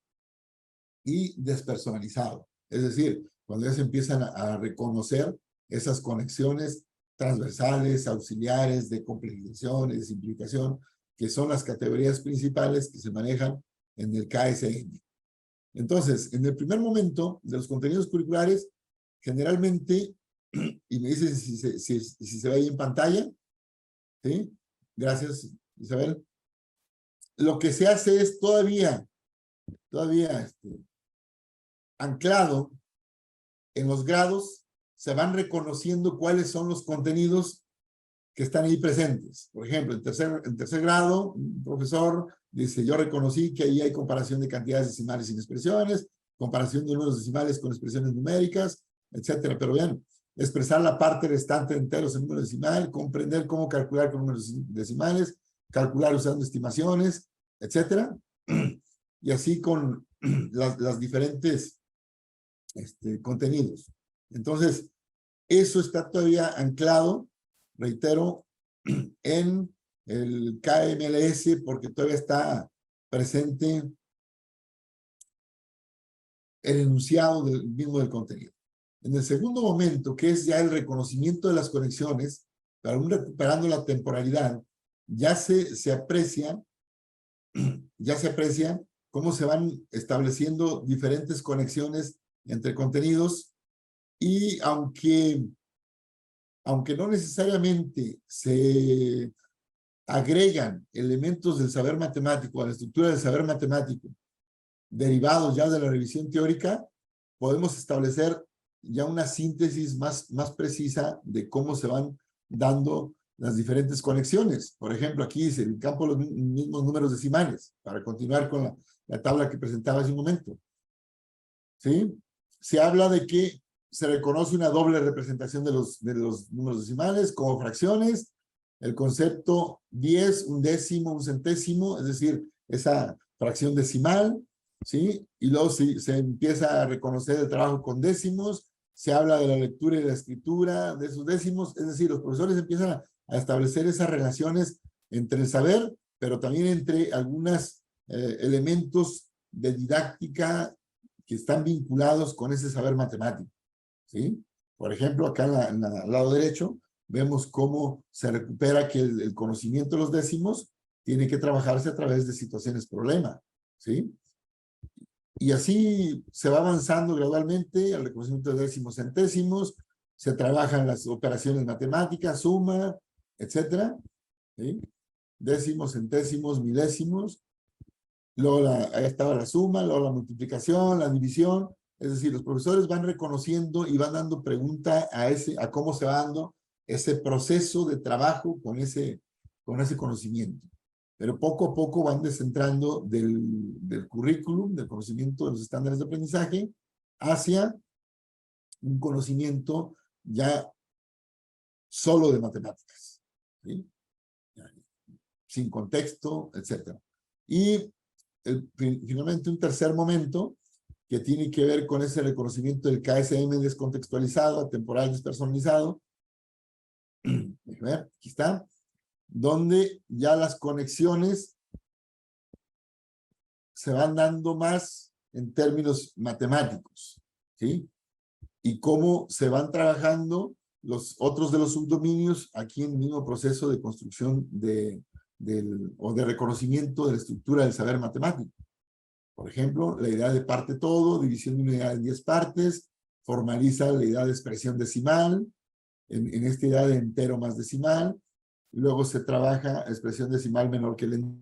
y despersonalizado. Es decir, cuando ya se empiezan a reconocer esas conexiones transversales, auxiliares, de complejización y de simplificación, que son las categorías principales que se manejan en el KSM. Entonces, en el primer momento de los contenidos curriculares, generalmente, y me dicen si se ve ahí en pantalla, ¿sí? Gracias, Isabel. Lo que se hace es todavía anclado en los grados, se van reconociendo cuáles son los contenidos que están ahí presentes. Por ejemplo, en tercer grado, un profesor dice, yo reconocí que ahí hay comparación de cantidades decimales sin expresiones, comparación de números decimales con expresiones numéricas, etcétera. Pero vean, expresar la parte restante de enteros en número decimal, comprender cómo calcular con números decimales, calcular usando estimaciones, etcétera. Y así con las diferentes contenidos. Entonces, eso está todavía anclado, reitero, en el KMLS porque todavía está presente el enunciado del contenido. En el segundo momento, que es ya el reconocimiento de las conexiones, para aún recuperando la temporalidad, ya se aprecia cómo se van estableciendo diferentes conexiones entre contenidos y aunque no necesariamente se agregan elementos del saber matemático a la estructura del saber matemático derivados ya de la revisión teórica, podemos establecer ya una síntesis más precisa de cómo se van dando las diferentes conexiones. Por ejemplo, aquí dice el campo de los mismos números decimales, para continuar con la tabla que presentaba hace un momento. ¿Sí? Se habla de que se reconoce una doble representación de los números decimales como fracciones, el concepto 10, un décimo, un centésimo, es decir, esa fracción decimal, ¿sí? Y luego se empieza a reconocer el trabajo con décimos, se habla de la lectura y la escritura de esos décimos, es decir, los profesores empiezan a establecer esas relaciones entre el saber, pero también entre algunos elementos de didáctica que están vinculados con ese saber matemático, ¿sí? Por ejemplo, acá al lado derecho, vemos cómo se recupera que el conocimiento de los décimos tiene que trabajarse a través de situaciones problema, ¿sí? Y así se va avanzando gradualmente al reconocimiento de décimos, centésimos, se trabajan las operaciones matemáticas, suma, etcétera, ¿sí? Décimos, centésimos, milésimos, luego ahí estaba la suma, luego la multiplicación, la división, es decir, los profesores van reconociendo y van dando pregunta a cómo se va dando ese proceso de trabajo con ese conocimiento. Pero poco a poco van descentrando del currículum, del conocimiento de los estándares de aprendizaje, hacia un conocimiento ya solo de matemáticas, ¿sí? Sin contexto, etc. Y finalmente un tercer momento que tiene que ver con ese reconocimiento del KSM descontextualizado, atemporal despersonalizado. Déjame ver, aquí está, donde ya las conexiones se van dando más en términos matemáticos, ¿sí? Y cómo se van trabajando los otros de los subdominios aquí en el mismo proceso de construcción o de reconocimiento de la estructura del saber matemático. Por ejemplo, la idea de parte todo, división de una unidad en 10 partes, formaliza la idea de expresión decimal, en esta idea de entero más decimal. Luego se trabaja expresión decimal menor que el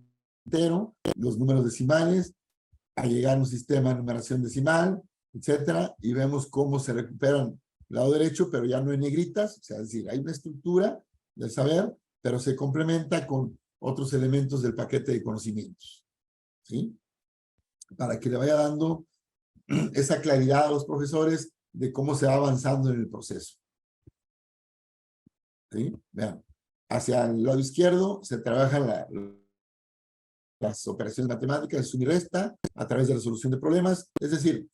entero, los números decimales, a llegar a un sistema de numeración decimal, etcétera, y vemos cómo se recuperan el lado derecho, pero ya no en negritas, o sea, es decir, hay una estructura del saber, pero se complementa con otros elementos del paquete de conocimientos, ¿sí? Para que le vaya dando esa claridad a los profesores de cómo se va avanzando en el proceso. ¿Sí? Vean, hacia el lado izquierdo se trabajan las operaciones matemáticas de suma y resta a través de la resolución de problemas. Es decir,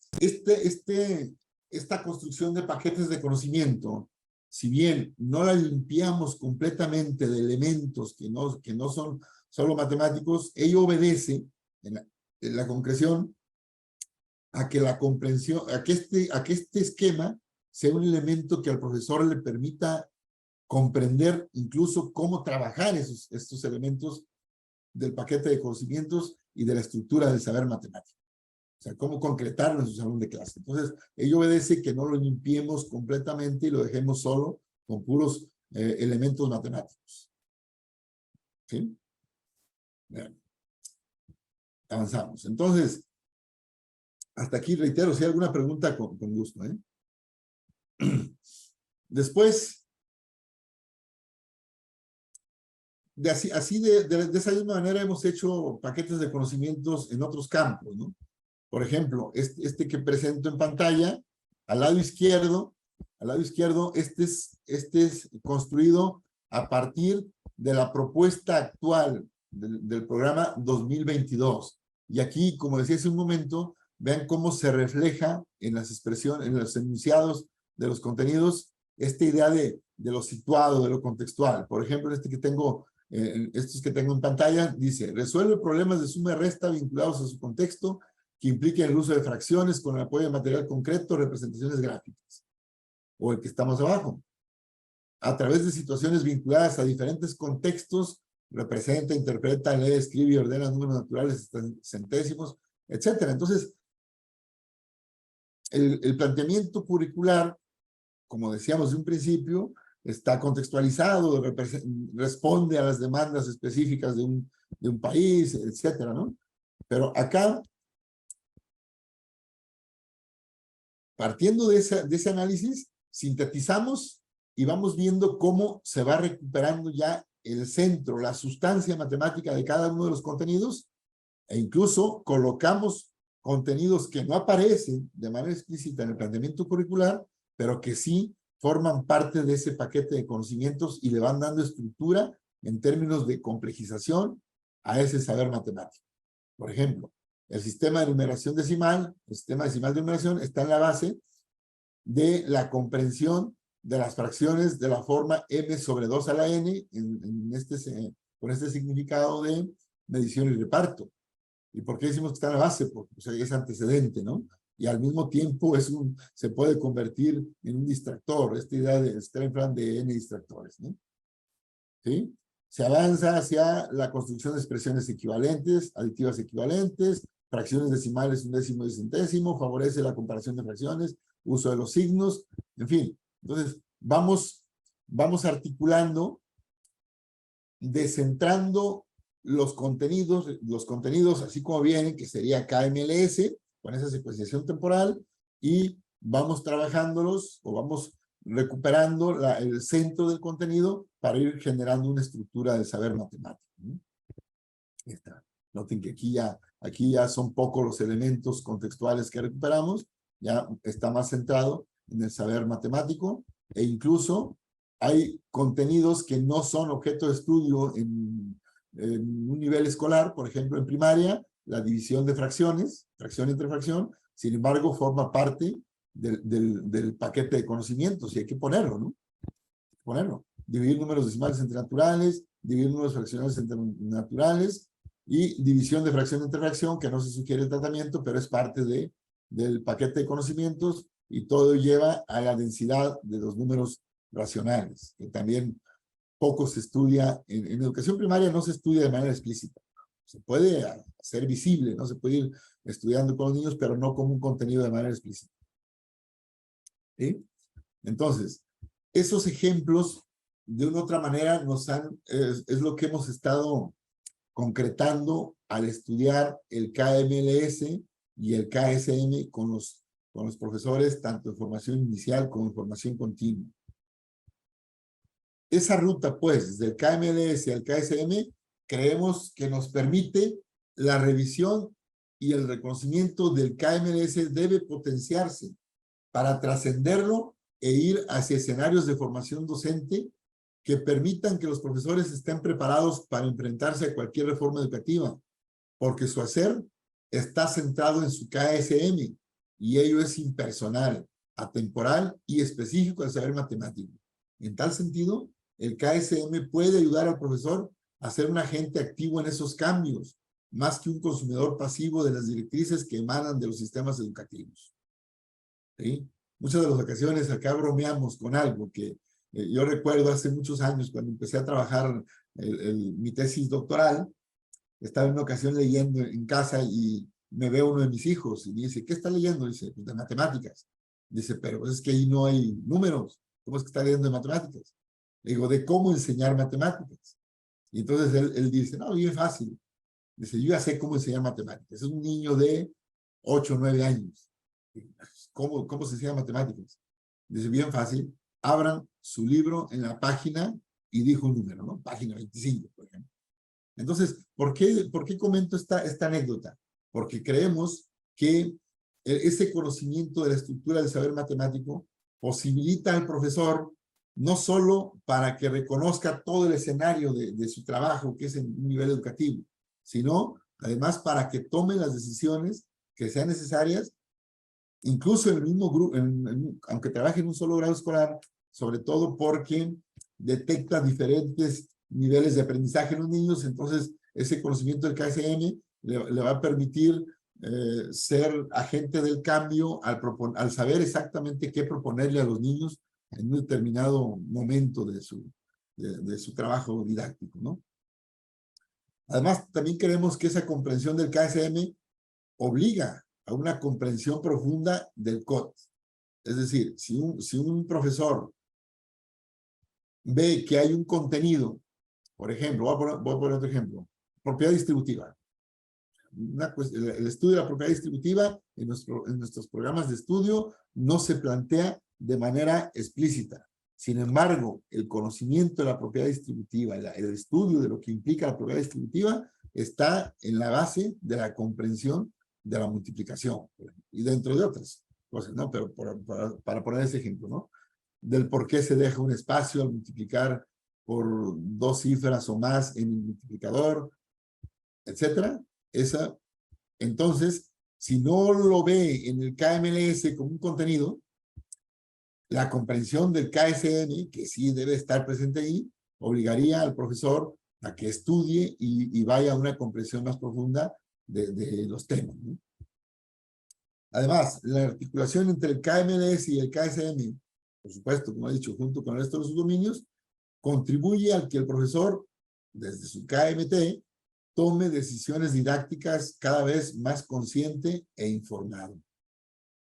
esta construcción de paquetes de conocimiento, si bien no la limpiamos completamente de elementos que no son solo matemáticos, ello obedece en la concreción a que la comprensión, a que este esquema sea un elemento que al profesor le permita comprender incluso cómo trabajar estos elementos del paquete de conocimientos y de la estructura del saber matemático. O sea, cómo concretarlo en su salón de clase. Entonces, ello obedece que no lo limpiemos completamente y lo dejemos solo con puros elementos matemáticos. ¿Sí? Bien. Avanzamos. Entonces, hasta aquí reitero, si hay alguna pregunta, con gusto, ¿eh? Después, de esa misma manera hemos hecho paquetes de conocimientos en otros campos, ¿no? Por ejemplo, este que presento en pantalla, al lado izquierdo, este es construido a partir de la propuesta actual del programa 2022. Y aquí, como decía hace un momento, vean cómo se refleja en las expresiones, en los enunciados de los contenidos, esta idea de lo situado, de lo contextual. Por ejemplo, estos que tengo en pantalla, dice, resuelve problemas de suma y resta vinculados a su contexto que impliquen el uso de fracciones con el apoyo de material concreto, representaciones gráficas. O el que estamos abajo. A través de situaciones vinculadas a diferentes contextos, representa, interpreta, lee, escribe y ordena números naturales, centésimos, etc. Entonces, el planteamiento curricular, como decíamos de un principio, está contextualizado, responde a las demandas específicas de un país, etcétera, ¿no? Pero acá, partiendo de ese análisis, sintetizamos y vamos viendo cómo se va recuperando ya el centro, la sustancia matemática de cada uno de los contenidos, e incluso colocamos contenidos que no aparecen de manera explícita en el planteamiento curricular, pero que sí forman parte de ese paquete de conocimientos y le van dando estructura en términos de complejización a ese saber matemático. Por ejemplo, el sistema de numeración decimal, el sistema decimal de numeración está en la base de la comprensión de las fracciones de la forma m sobre 2 a la n con este significado de medición y reparto. ¿Y por qué decimos que está en la base? Porque es antecedente, ¿no? Y al mismo tiempo se puede convertir en un distractor, esta idea de estar en plan de n distractores, ¿no? ¿Sí? Se avanza hacia la construcción de expresiones equivalentes, aditivas equivalentes, fracciones decimales, un décimo y centésimo, favorece la comparación de fracciones, uso de los signos, en fin. Entonces, vamos articulando, descentrando los contenidos así como vienen, que sería KMLS, con esa secuenciación temporal, y vamos trabajándolos o vamos recuperando el centro del contenido para ir generando una estructura del saber matemático, ¿no? Noten que aquí ya son pocos los elementos contextuales que recuperamos, ya está más centrado en el saber matemático, e incluso hay contenidos que no son objeto de estudio en un nivel escolar, por ejemplo en primaria, la división de fracciones, fracción entre fracción, sin embargo forma parte del paquete de conocimientos y hay que ponerlo, ¿no? Ponerlo. Dividir números decimales entre naturales, dividir números fraccionales entre naturales, y división de fracción entre fracción, que no se sugiere el tratamiento, pero es parte del paquete de conocimientos, y todo lleva a la densidad de los números racionales, que también poco se estudia, en educación primaria no se estudia de manera explícita. Se puede hacer visible, ¿no? Se puede ir estudiando con los niños, pero no como un contenido de manera explícita. ¿Sí? Entonces, esos ejemplos, de una u otra manera, es lo que hemos estado concretando al estudiar el KMLS y el KSM con los profesores, tanto en formación inicial como en formación continua. Esa ruta, pues, del KMLS al KSM, creemos que nos permite la revisión y el reconocimiento del KMLS debe potenciarse para trascenderlo e ir hacia escenarios de formación docente que permitan que los profesores estén preparados para enfrentarse a cualquier reforma educativa, porque su hacer está centrado en su KSM, y ello es impersonal, atemporal y específico al saber matemático. En tal sentido, el KSM puede ayudar al profesor a ser un agente activo en esos cambios, más que un consumidor pasivo de las directrices que emanan de los sistemas educativos. ¿Sí? Muchas de las ocasiones acá bromeamos con algo que yo recuerdo hace muchos años cuando empecé a trabajar mi tesis doctoral. Estaba en una ocasión leyendo en casa y me ve uno de mis hijos y me dice, ¿qué está leyendo? Dice, pues de matemáticas. Dice, pero es que ahí no hay números. ¿Cómo es que está leyendo de matemáticas? Le digo, de cómo enseñar matemáticas. Y entonces él dice, no, bien fácil. Dice, yo ya sé cómo enseñar matemáticas. Es un niño de 8 o 9 años. ¿Cómo se enseña matemáticas? Dice, bien fácil. Abran su libro en la página, y dijo un número, ¿no? Página 25, por ejemplo. Entonces, ¿por qué comento esta anécdota? Porque creemos que ese conocimiento de la estructura del saber matemático posibilita al profesor no solo para que reconozca todo el escenario de su trabajo, que es en un nivel educativo, sino además para que tome las decisiones que sean necesarias, incluso en el mismo grupo, aunque trabaje en un solo grado escolar, sobre todo porque detecta diferentes niveles de aprendizaje en los niños. Entonces ese conocimiento del KSM le va a permitir ser agente del cambio al saber exactamente qué proponerle a los niños en un determinado momento de su trabajo didáctico, ¿no? Además, también creemos que esa comprensión del KSM obliga a una comprensión profunda del COT. Es decir, si un profesor ve que hay un contenido, por ejemplo, voy a poner otro ejemplo, propiedad distributiva. El estudio de la propiedad distributiva en nuestros programas de estudio no se plantea de manera explícita. Sin embargo, el conocimiento de la propiedad distributiva, el estudio de lo que implica la propiedad distributiva, está en la base de la comprensión de la multiplicación, y dentro de otras cosas, ¿no? Pero para poner ese ejemplo, ¿no? Del por qué se deja un espacio al multiplicar por 2 cifras o más en el multiplicador, etcétera. Entonces, si no lo ve en el KMLS como un contenido, la comprensión del KSM, que sí debe estar presente ahí, obligaría al profesor a que estudie y vaya a una comprensión más profunda de los temas, ¿no? Además, la articulación entre el KMLS y el KSM, por supuesto, como he dicho, junto con el resto de sus dominios, contribuye al que el profesor, desde su KMT, tome decisiones didácticas cada vez más consciente e informado.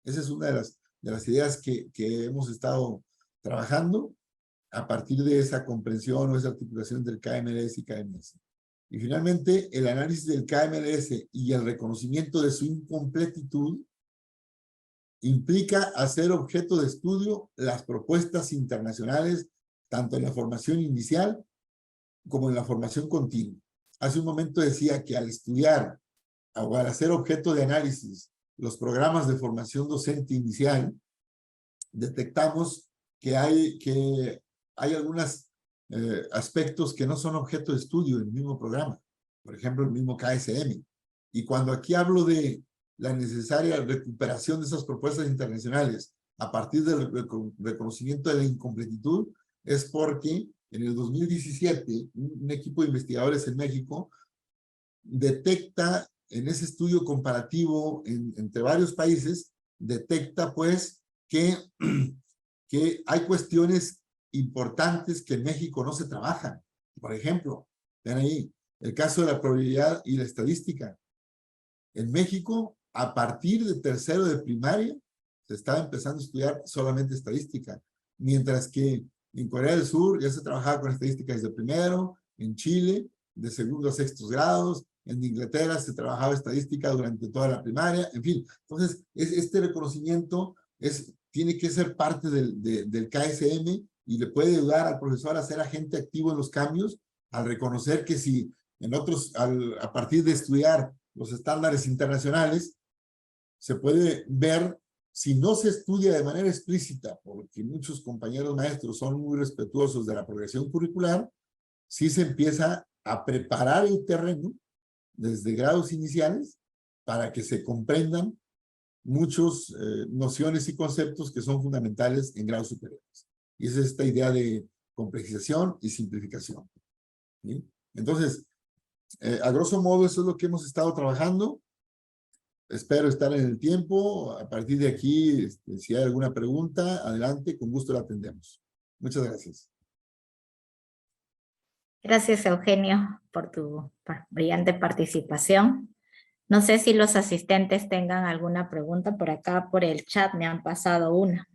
Esa es una de las ideas que hemos estado trabajando a partir de esa comprensión o esa articulación del KMLS y KMS. Y finalmente, el análisis del KMLS y el reconocimiento de su incompletitud implica hacer objeto de estudio las propuestas internacionales, tanto en la formación inicial como en la formación continua. Hace un momento decía que al estudiar o al hacer objeto de análisis los programas de formación docente inicial, detectamos que hay algunos aspectos que no son objeto de estudio en el mismo programa. Por ejemplo, el mismo KSM. Y cuando aquí hablo de la necesaria recuperación de esas propuestas internacionales a partir del reconocimiento de la incompletitud, es porque en el 2017 un equipo de investigadores en México detecta en ese estudio comparativo entre varios países, detecta pues que hay cuestiones importantes que en México no se trabajan. Por ejemplo, ven ahí, el caso de la probabilidad y la estadística. En México, a partir de tercero de primaria, se estaba empezando a estudiar solamente estadística, mientras que en Corea del Sur ya se trabajaba con estadística desde primero, en Chile, de segundo a sextos grados, en Inglaterra se trabajaba estadística durante toda la primaria, en fin. Entonces, este reconocimiento tiene que ser parte del KSM y le puede ayudar al profesor a ser agente activo en los cambios, al reconocer que si en otros, a partir de estudiar los estándares internacionales, se puede ver, si no se estudia de manera explícita, porque muchos compañeros maestros son muy respetuosos de la progresión curricular, sí se empieza a preparar el terreno desde grados iniciales para que se comprendan muchas nociones y conceptos que son fundamentales en grados superiores. Y esa es esta idea de complejización y simplificación. ¿Sí? Entonces, a grosso modo, eso es lo que hemos estado trabajando. Espero estar en el tiempo. A partir de aquí, si hay alguna pregunta, adelante, con gusto la atendemos. Muchas gracias. Gracias, Eugenio, por tu brillante participación. No sé si los asistentes tengan alguna pregunta. Por acá, por el chat, me han pasado una.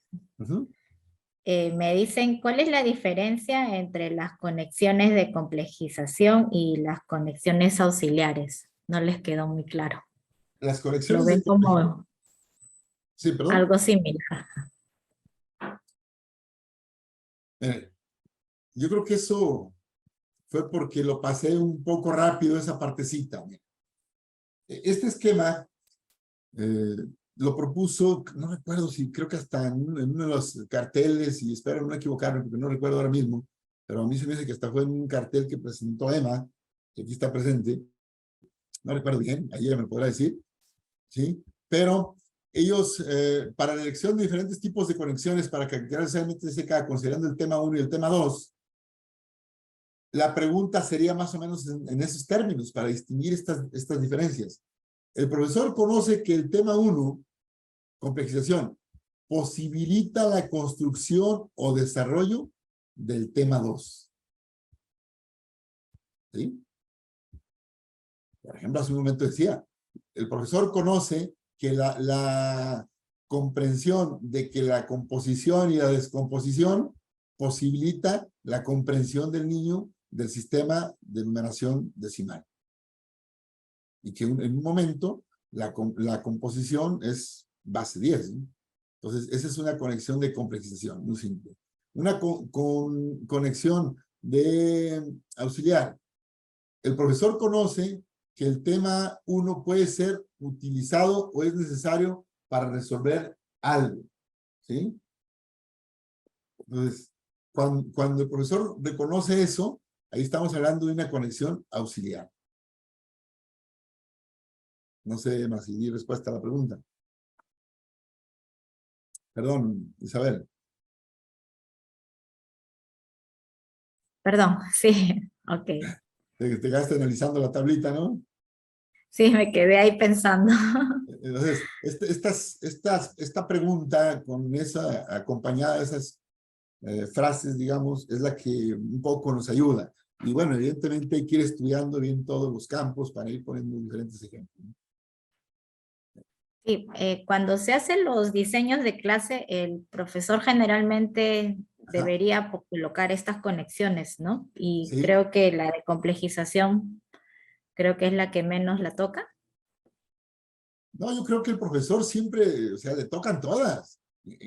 Me dicen, ¿cuál es la diferencia entre las conexiones de complejización y las conexiones auxiliares? No les quedó muy claro. Las Lo conexiones ven de como sí, perdón. algo similar. Yo creo que eso fue porque lo pasé un poco rápido esa partecita. Este esquema lo propuso, no recuerdo si, creo que hasta en uno de los carteles, y espero no equivocarme porque no recuerdo ahora mismo, pero a mí se me dice que hasta fue en un cartel que presentó Emma, que aquí está presente, no recuerdo bien, ahí ella me podrá decir, ¿sí? Pero ellos, para la elección de diferentes tipos de conexiones para caracterizar el CMTSK, considerando el tema 1 y el tema 2, la pregunta sería más o menos en esos términos, para distinguir estas diferencias. El profesor conoce que el tema 1, complejización, posibilita la construcción o desarrollo del tema 2. ¿Sí? Por ejemplo, hace un momento decía, el profesor conoce que la comprensión de que la composición y la descomposición posibilita la comprensión del niño del sistema de numeración decimal. Y que en un momento la composición es base 10, ¿no? Entonces, esa es una conexión de complejización, muy simple. Una conexión de auxiliar. El profesor conoce que el tema 1 puede ser utilizado o es necesario para resolver algo, ¿sí? Entonces, cuando el profesor reconoce eso, ahí estamos hablando de una conexión auxiliar. No sé más si di respuesta a la pregunta. Perdón, Isabel. Perdón, sí, ok. Te quedaste analizando la tablita, ¿no? Sí, me quedé ahí pensando. Entonces, esta pregunta con esa, acompañada de esas frases, digamos, es la que un poco nos ayuda. Y bueno, evidentemente hay que ir estudiando bien todos los campos para ir poniendo diferentes ejemplos, ¿no? Sí, cuando se hacen los diseños de clase, el profesor generalmente Ajá, debería colocar estas conexiones, ¿no? Y sí. creo que la de complejización, creo que es la que menos la toca. No, yo creo que el profesor siempre, o sea, le tocan todas.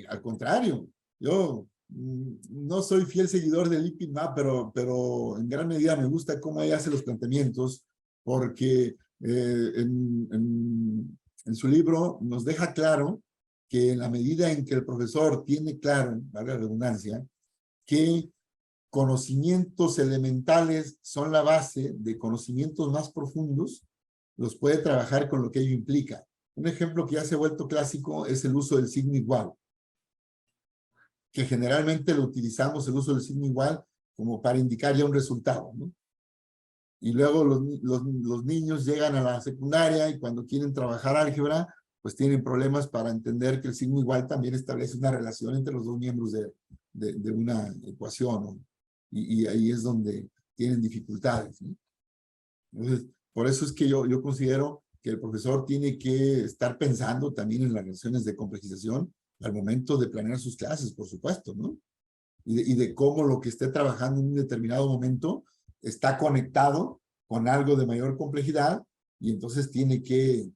Al contrario, yo no soy fiel seguidor del IPMAP, pero en gran medida me gusta cómo ella hace los planteamientos, porque en su libro nos deja claro que en la medida en que el profesor tiene claro, valga la redundancia, que conocimientos elementales son la base de conocimientos más profundos, los puede trabajar con lo que ello implica. Un ejemplo que ya se ha vuelto clásico es el uso del signo igual, que generalmente lo utilizamos, el uso del signo igual, como para indicar ya un resultado, ¿no? Y luego los niños llegan a la secundaria y cuando quieren trabajar álgebra, pues tienen problemas para entender que el signo igual también establece una relación entre los dos miembros de una ecuación, ¿no? Y ahí es donde tienen dificultades, ¿no? Entonces, por eso es que yo considero que el profesor tiene que estar pensando también en las relaciones de complejización al momento de planear sus clases, por supuesto, ¿no? Y de cómo lo que esté trabajando en un determinado momento está conectado con algo de mayor complejidad y entonces tiene que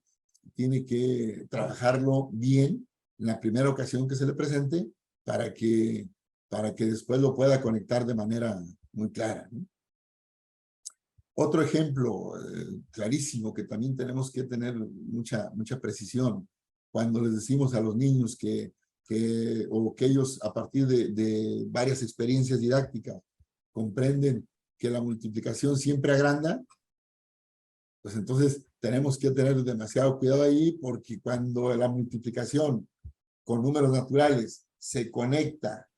trabajarlo bien en la primera ocasión que se le presente para que después lo pueda conectar de manera muy clara, ¿no? Otro ejemplo clarísimo que también tenemos que tener mucha precisión cuando les decimos a los niños o que ellos a partir de varias experiencias didácticas comprenden que la multiplicación siempre agranda, pues entonces tenemos que tener demasiado cuidado ahí porque cuando la multiplicación con números naturales se conecta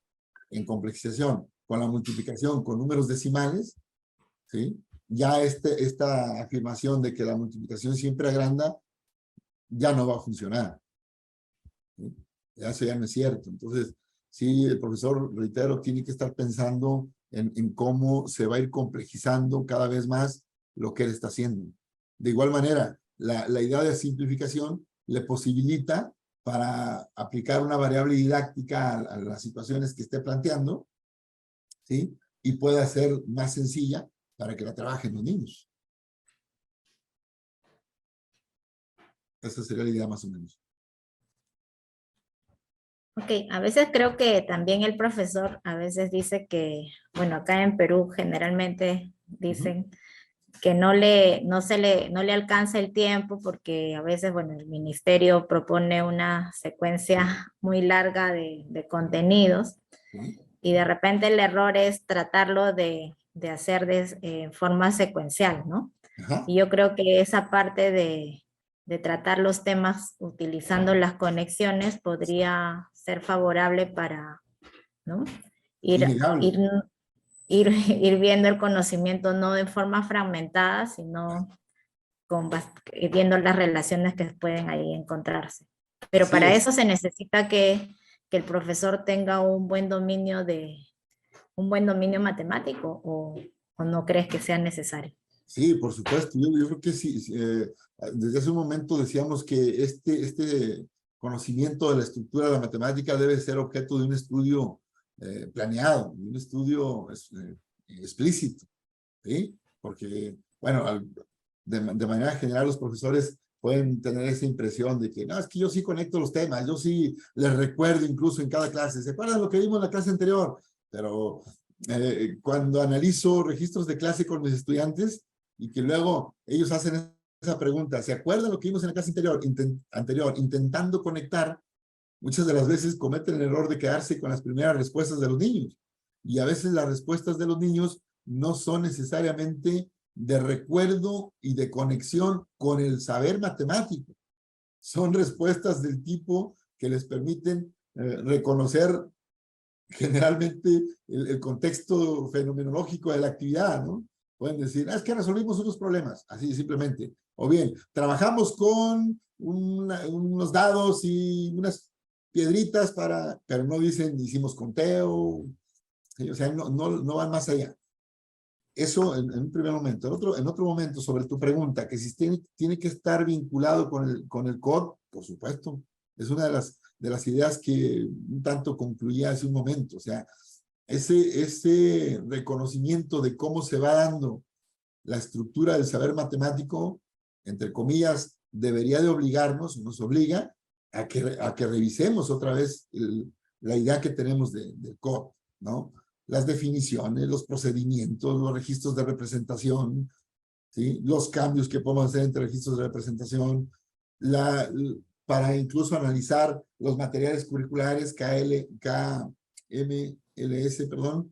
en complexización con la multiplicación con números decimales, ¿sí? Ya esta afirmación de que la multiplicación siempre agranda ya no va a funcionar, ¿sí? Eso ya no es cierto. Entonces, sí, el profesor, reitero, tiene que estar pensando en cómo se va a ir complejizando cada vez más lo que él está haciendo. De igual manera, la idea de simplificación le posibilita para aplicar una variable didáctica a las situaciones que esté planteando, ¿sí? Y pueda ser más sencilla para que la trabajen los niños. Esa sería la idea más o menos. Ok, a veces creo que también el profesor a veces dice que, bueno, acá en Perú generalmente dicen que no le alcanza el tiempo porque a veces, bueno, el ministerio propone una secuencia muy larga de contenidos ¿Sí? y de repente el error es tratarlo de hacer de forma secuencial, ¿no? Ajá. Y yo creo que esa parte de tratar los temas utilizando las conexiones podría ser favorable para, ¿no? Ir, Innegable. ir, ir viendo el conocimiento no de forma fragmentada, sino viendo las relaciones que pueden ahí encontrarse. Pero Así para es. eso se necesita que el profesor tenga un buen dominio matemático o no crees que sea necesario. Sí, por supuesto. Yo creo que sí. Desde hace un momento decíamos que este conocimiento de la estructura de la matemática debe ser objeto de un estudio planeado, de un estudio explícito, ¿sí? Porque, bueno, de manera general los profesores pueden tener esa impresión de que, no, es que yo sí conecto los temas, yo sí les recuerdo incluso en cada clase, ¿se acuerdan lo que vimos en la clase anterior? Pero cuando analizo registros de clase con mis estudiantes y que luego ellos hacen esa pregunta, ¿se acuerdan lo que vimos en la clase anterior? Intentando conectar, muchas de las veces cometen el error de quedarse con las primeras respuestas de los niños. Y a veces las respuestas de los niños no son necesariamente de recuerdo y de conexión con el saber matemático. Son respuestas del tipo que les permiten reconocer generalmente el contexto fenomenológico de la actividad, ¿no? Pueden decir, es que resolvimos unos problemas, así simplemente. O bien, trabajamos con unos dados y unas piedritas pero no dicen, hicimos conteo, ¿sí? O sea, no van más allá. Eso en un primer momento. En otro momento, sobre tu pregunta, que si tiene que estar vinculado con el COD, por supuesto. Es una de las ideas que un tanto concluía hace un momento. O sea, ese reconocimiento de cómo se va dando la estructura del saber matemático, entre comillas, debería de obligarnos, nos obliga a que revisemos otra vez la idea que tenemos del COD, ¿no? Las definiciones, los procedimientos, los registros de representación, ¿sí? Los cambios que podemos hacer entre registros de representación, para incluso analizar los materiales curriculares KMLS, perdón,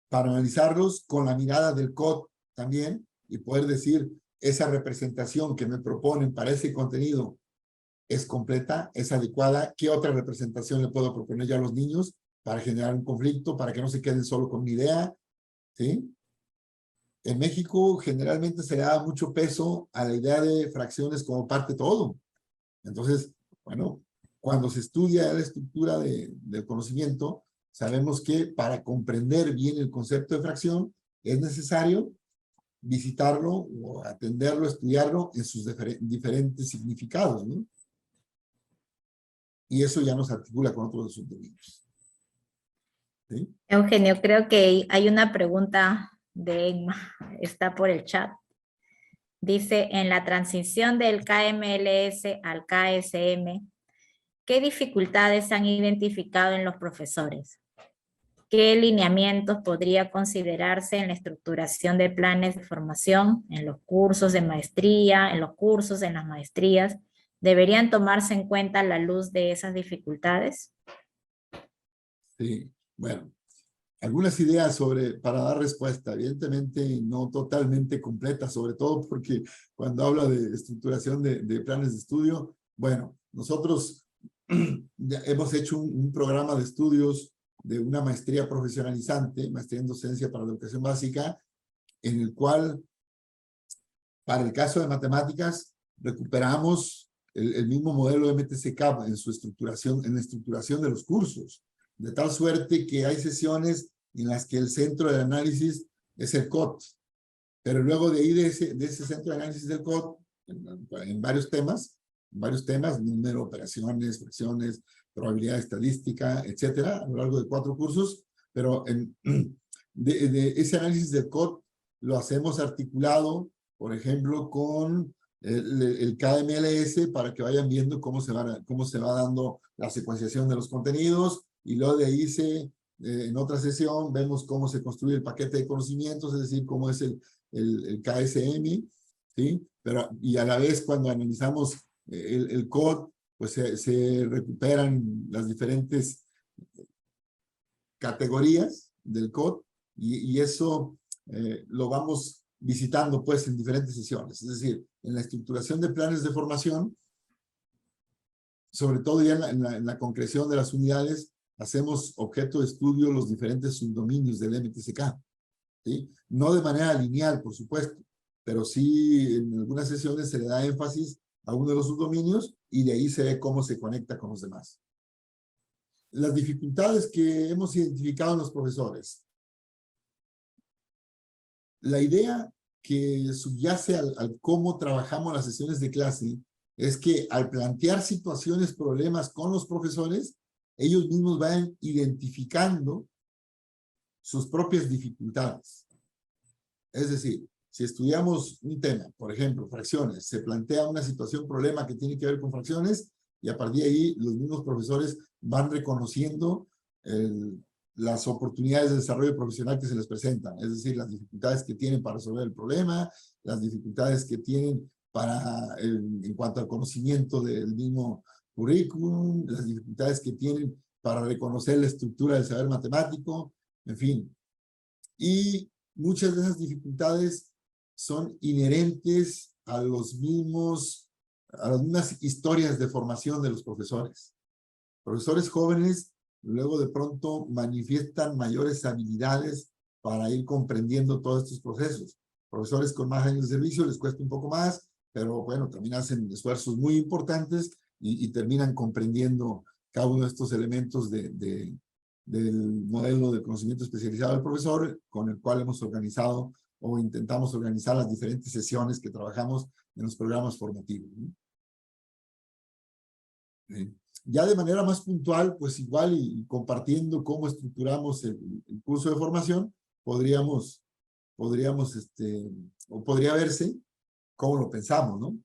para analizarlos con la mirada del COD también y poder decir, esa representación que me proponen para ese contenido es completa, es adecuada, ¿qué otra representación le puedo proponer yo a los niños para generar un conflicto, para que no se queden solo con mi idea? ¿Sí? En México generalmente se le da mucho peso a la idea de fracciones como parte de todo. Entonces, bueno, cuando se estudia la estructura del conocimiento, sabemos que para comprender bien el concepto de fracción es necesario visitarlo o atenderlo, estudiarlo en sus diferentes significados, ¿no? Y eso ya nos articula con otros subdominios. ¿Sí? Eugenio, creo que hay una pregunta de Emma, está por el chat. Dice, en la transición del KMLS al KSM, ¿qué dificultades han identificado en los profesores? ¿Qué lineamientos podría considerarse en la estructuración de planes de formación, en los cursos de maestría, en los cursos, en las maestrías? ¿Deberían tomarse en cuenta a la luz de esas dificultades? Sí, bueno, algunas ideas para dar respuesta, evidentemente no totalmente completa, sobre todo porque cuando habla de estructuración de planes de estudio, bueno, nosotros ya hemos hecho un programa de estudios de una maestría profesionalizante, maestría en docencia para la educación básica, en el cual, para el caso de matemáticas, recuperamos el mismo modelo de MTCK en su estructuración, en la estructuración de los cursos, de tal suerte que hay sesiones en las que el centro de análisis es el COT, pero luego de ahí de ese centro de análisis del COT, en varios temas, número, operaciones, fracciones, probabilidad estadística, etcétera, a lo largo de 4 cursos, pero de ese análisis del COT lo hacemos articulado, por ejemplo, con el KMLS para que vayan viendo cómo se va dando la secuenciación de los contenidos y luego de ahí en otra sesión vemos cómo se construye el paquete de conocimientos, es decir, cómo es el KSM, ¿sí? Y a la vez cuando analizamos el COD, pues se recuperan las diferentes categorías del COD y eso lo vamos visitando pues en diferentes sesiones. Es decir, en la estructuración de planes de formación, sobre todo ya en la concreción de las unidades, hacemos objeto de estudio los diferentes subdominios del MTCK, ¿sí? No de manera lineal, por supuesto, pero sí en algunas sesiones se le da énfasis a uno de los subdominios y de ahí se ve cómo se conecta con los demás. Las dificultades que hemos identificado en los profesores. La idea que subyace al cómo trabajamos las sesiones de clase es que al plantear situaciones, problemas con los profesores, ellos mismos van identificando sus propias dificultades. Es decir, si estudiamos un tema, por ejemplo, fracciones, se plantea una situación, problema que tiene que ver con fracciones y a partir de ahí los mismos profesores van reconociendo las oportunidades de desarrollo profesional que se les presentan, es decir, las dificultades que tienen para resolver el problema, las dificultades que tienen en cuanto al conocimiento del mismo currículum, las dificultades que tienen para reconocer la estructura del saber matemático, en fin. Y muchas de esas dificultades son inherentes a las mismas historias de formación de los profesores. Profesores jóvenes luego de pronto manifiestan mayores habilidades para ir comprendiendo todos estos procesos. Profesores con más años de servicio les cuesta un poco más, pero bueno, también hacen esfuerzos muy importantes y terminan comprendiendo cada uno de estos elementos de del modelo de conocimiento especializado del profesor, con el cual hemos organizado o intentamos organizar las diferentes sesiones que trabajamos en los programas formativos, ¿no? Ya de manera más puntual, pues igual y compartiendo cómo estructuramos el curso de formación, podríamos, o podría verse cómo lo pensamos, ¿no?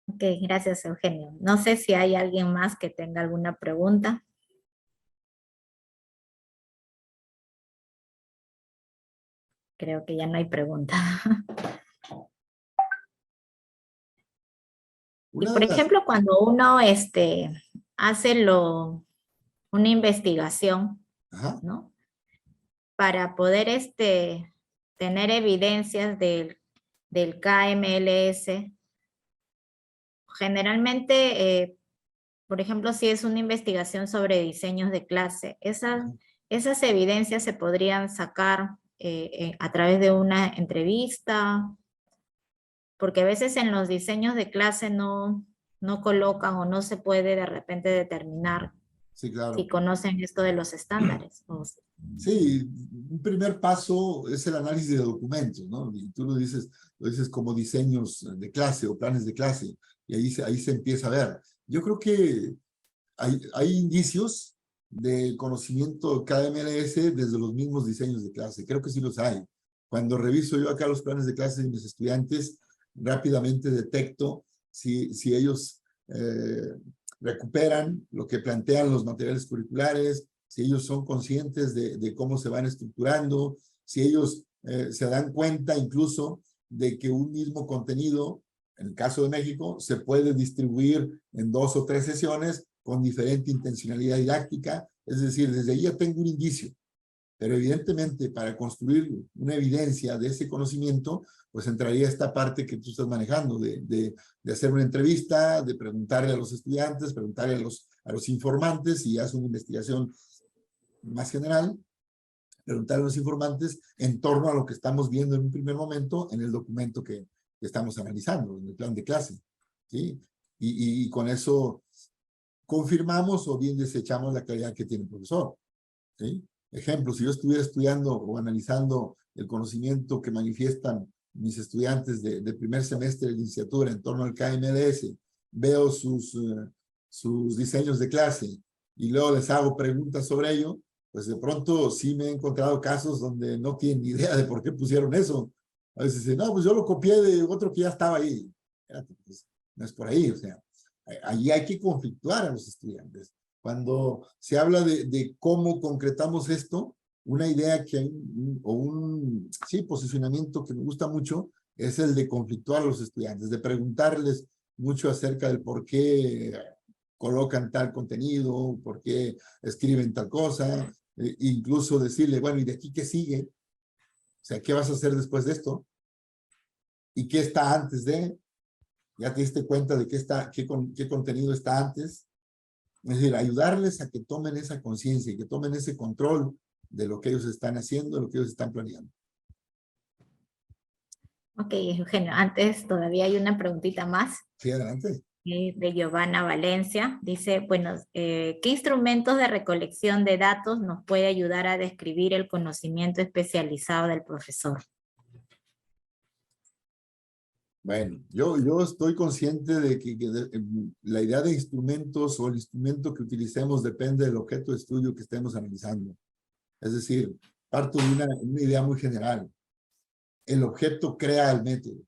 Ok, gracias, Eugenio. No sé si hay alguien más que tenga alguna pregunta. Creo que ya no hay pregunta. Y Una de por las, ejemplo, cuando uno hace una investigación, ajá, ¿no? Para poder tener evidencias del KMLS, generalmente, por ejemplo, si es una investigación sobre diseños de clase, esas evidencias se podrían sacar a través de una entrevista, porque a veces en los diseños de clase no colocan o no se puede de repente determinar sí, si claro. conocen esto de los estándares. Sí, un primer paso es el análisis de documentos, ¿no? Y tú lo dices como diseños de clase o planes de clase, y ahí se empieza a ver. Yo creo que hay indicios de conocimiento KMLS desde los mismos diseños de clase. Creo que sí los hay. Cuando reviso yo acá los planes de clase de mis estudiantes, rápidamente detecto si ellos recuperan lo que plantean los materiales curriculares, si ellos son conscientes de cómo se van estructurando, si ellos se dan cuenta incluso de que un mismo contenido, en el caso de México, se puede distribuir en 2 o 3 sesiones con diferente intencionalidad didáctica. Es decir, desde ahí ya tengo un indicio. Pero evidentemente, para construir una evidencia de ese conocimiento, pues entraría esta parte que tú estás manejando, de hacer una entrevista, de preguntarle a los estudiantes, preguntarle a los informantes, y hacer una investigación más general, preguntarle a los informantes en torno a lo que estamos viendo en un primer momento en el documento que estamos analizando, en el plan de clase, ¿sí? Y con eso confirmamos o bien desechamos la calidad que tiene el profesor, ¿sí? Ejemplo, si yo estuviera estudiando o analizando el conocimiento que manifiestan mis estudiantes de primer semestre de licenciatura en torno al KMLS, veo sus diseños de clase y luego les hago preguntas sobre ello, pues de pronto sí me he encontrado casos donde no tienen ni idea de por qué pusieron eso. A veces dicen, no, pues yo lo copié de otro que ya estaba ahí. Pues, no es por ahí, o sea, allí hay que conflictuar a los estudiantes. Cuando se habla de cómo concretamos esto, una idea que hay, sí, posicionamiento que me gusta mucho, es el de conflictuar a los estudiantes, de preguntarles mucho acerca del por qué colocan tal contenido, por qué escriben tal cosa, incluso decirle, bueno, ¿y de aquí qué sigue? O sea, ¿qué vas a hacer después de esto? ¿Y qué está antes de? ¿Ya te diste cuenta de qué contenido está antes? Es decir, ayudarles a que tomen esa conciencia y que tomen ese control de lo que ellos están haciendo, de lo que ellos están planeando. Ok, Eugenio, antes todavía hay una preguntita más Sí, adelante. de Giovanna Valencia. Dice, bueno, ¿qué instrumentos de recolección de datos nos puede ayudar a describir el conocimiento especializado del profesor? Bueno, yo estoy consciente de que la idea de instrumentos o el instrumento que utilicemos depende del objeto de estudio que estemos analizando. Es decir, parto de una idea muy general. El objeto crea el método.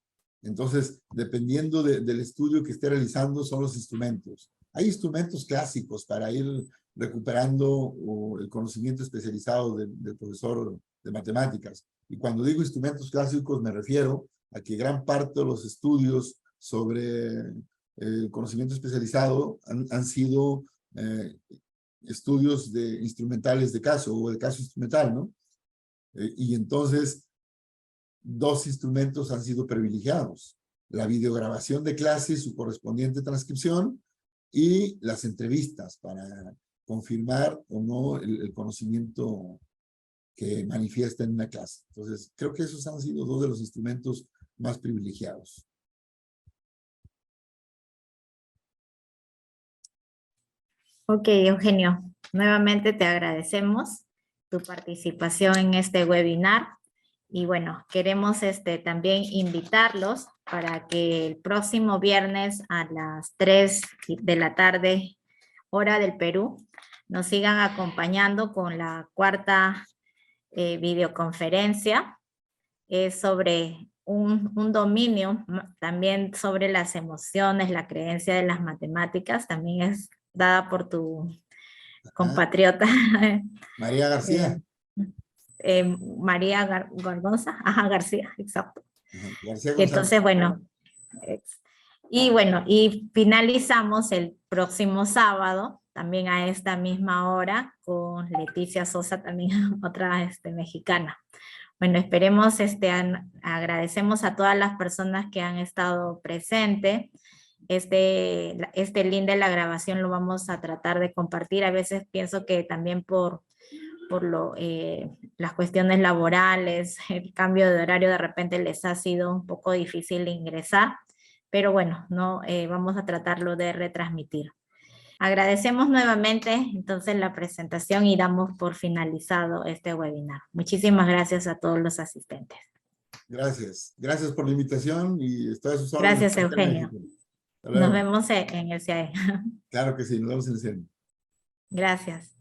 Entonces, dependiendo del estudio que esté realizando, son los instrumentos. Hay instrumentos clásicos para ir recuperando el conocimiento especializado del profesor de matemáticas. Y cuando digo instrumentos clásicos, me refiero a que gran parte de los estudios sobre el conocimiento especializado han sido estudios de instrumentales de caso o de caso instrumental, ¿no? Y entonces, dos instrumentos han sido privilegiados: la videograbación de clases, su correspondiente transcripción, y las entrevistas para confirmar o no el conocimiento que manifiesta en una clase. Entonces, creo que esos han sido dos de los instrumentos más privilegiados. Ok, Eugenio, nuevamente te agradecemos tu participación en este webinar. Y bueno, queremos también invitarlos para que el próximo viernes a las 3 de la tarde, hora del Perú, nos sigan acompañando con la cuarta videoconferencia. Es sobre un dominio, también sobre las emociones, la creencia de las matemáticas, también es dada por tu Ah, compatriota María eh, García. María Gargonza, ajá, García, exacto. Ajá, García Entonces, González. bueno, y bueno, y finalizamos el próximo sábado, también a esta misma hora, con Leticia Sosa, también otra mexicana. Bueno, esperemos, agradecemos a todas las personas que han estado presentes. Este link de la grabación lo vamos a tratar de compartir. A veces pienso que también por las cuestiones laborales, el cambio de horario de repente les ha sido un poco difícil ingresar, pero bueno, no vamos a tratarlo de retransmitir. Agradecemos nuevamente entonces la presentación y damos por finalizado este webinar. Muchísimas gracias a todos los asistentes. Gracias. Gracias por la invitación y estoy a sus órdenes. Gracias, Eugenio. México. Hasta Nos luego. vemos en el CIAE. Claro que sí, nos vemos en el cine. Gracias.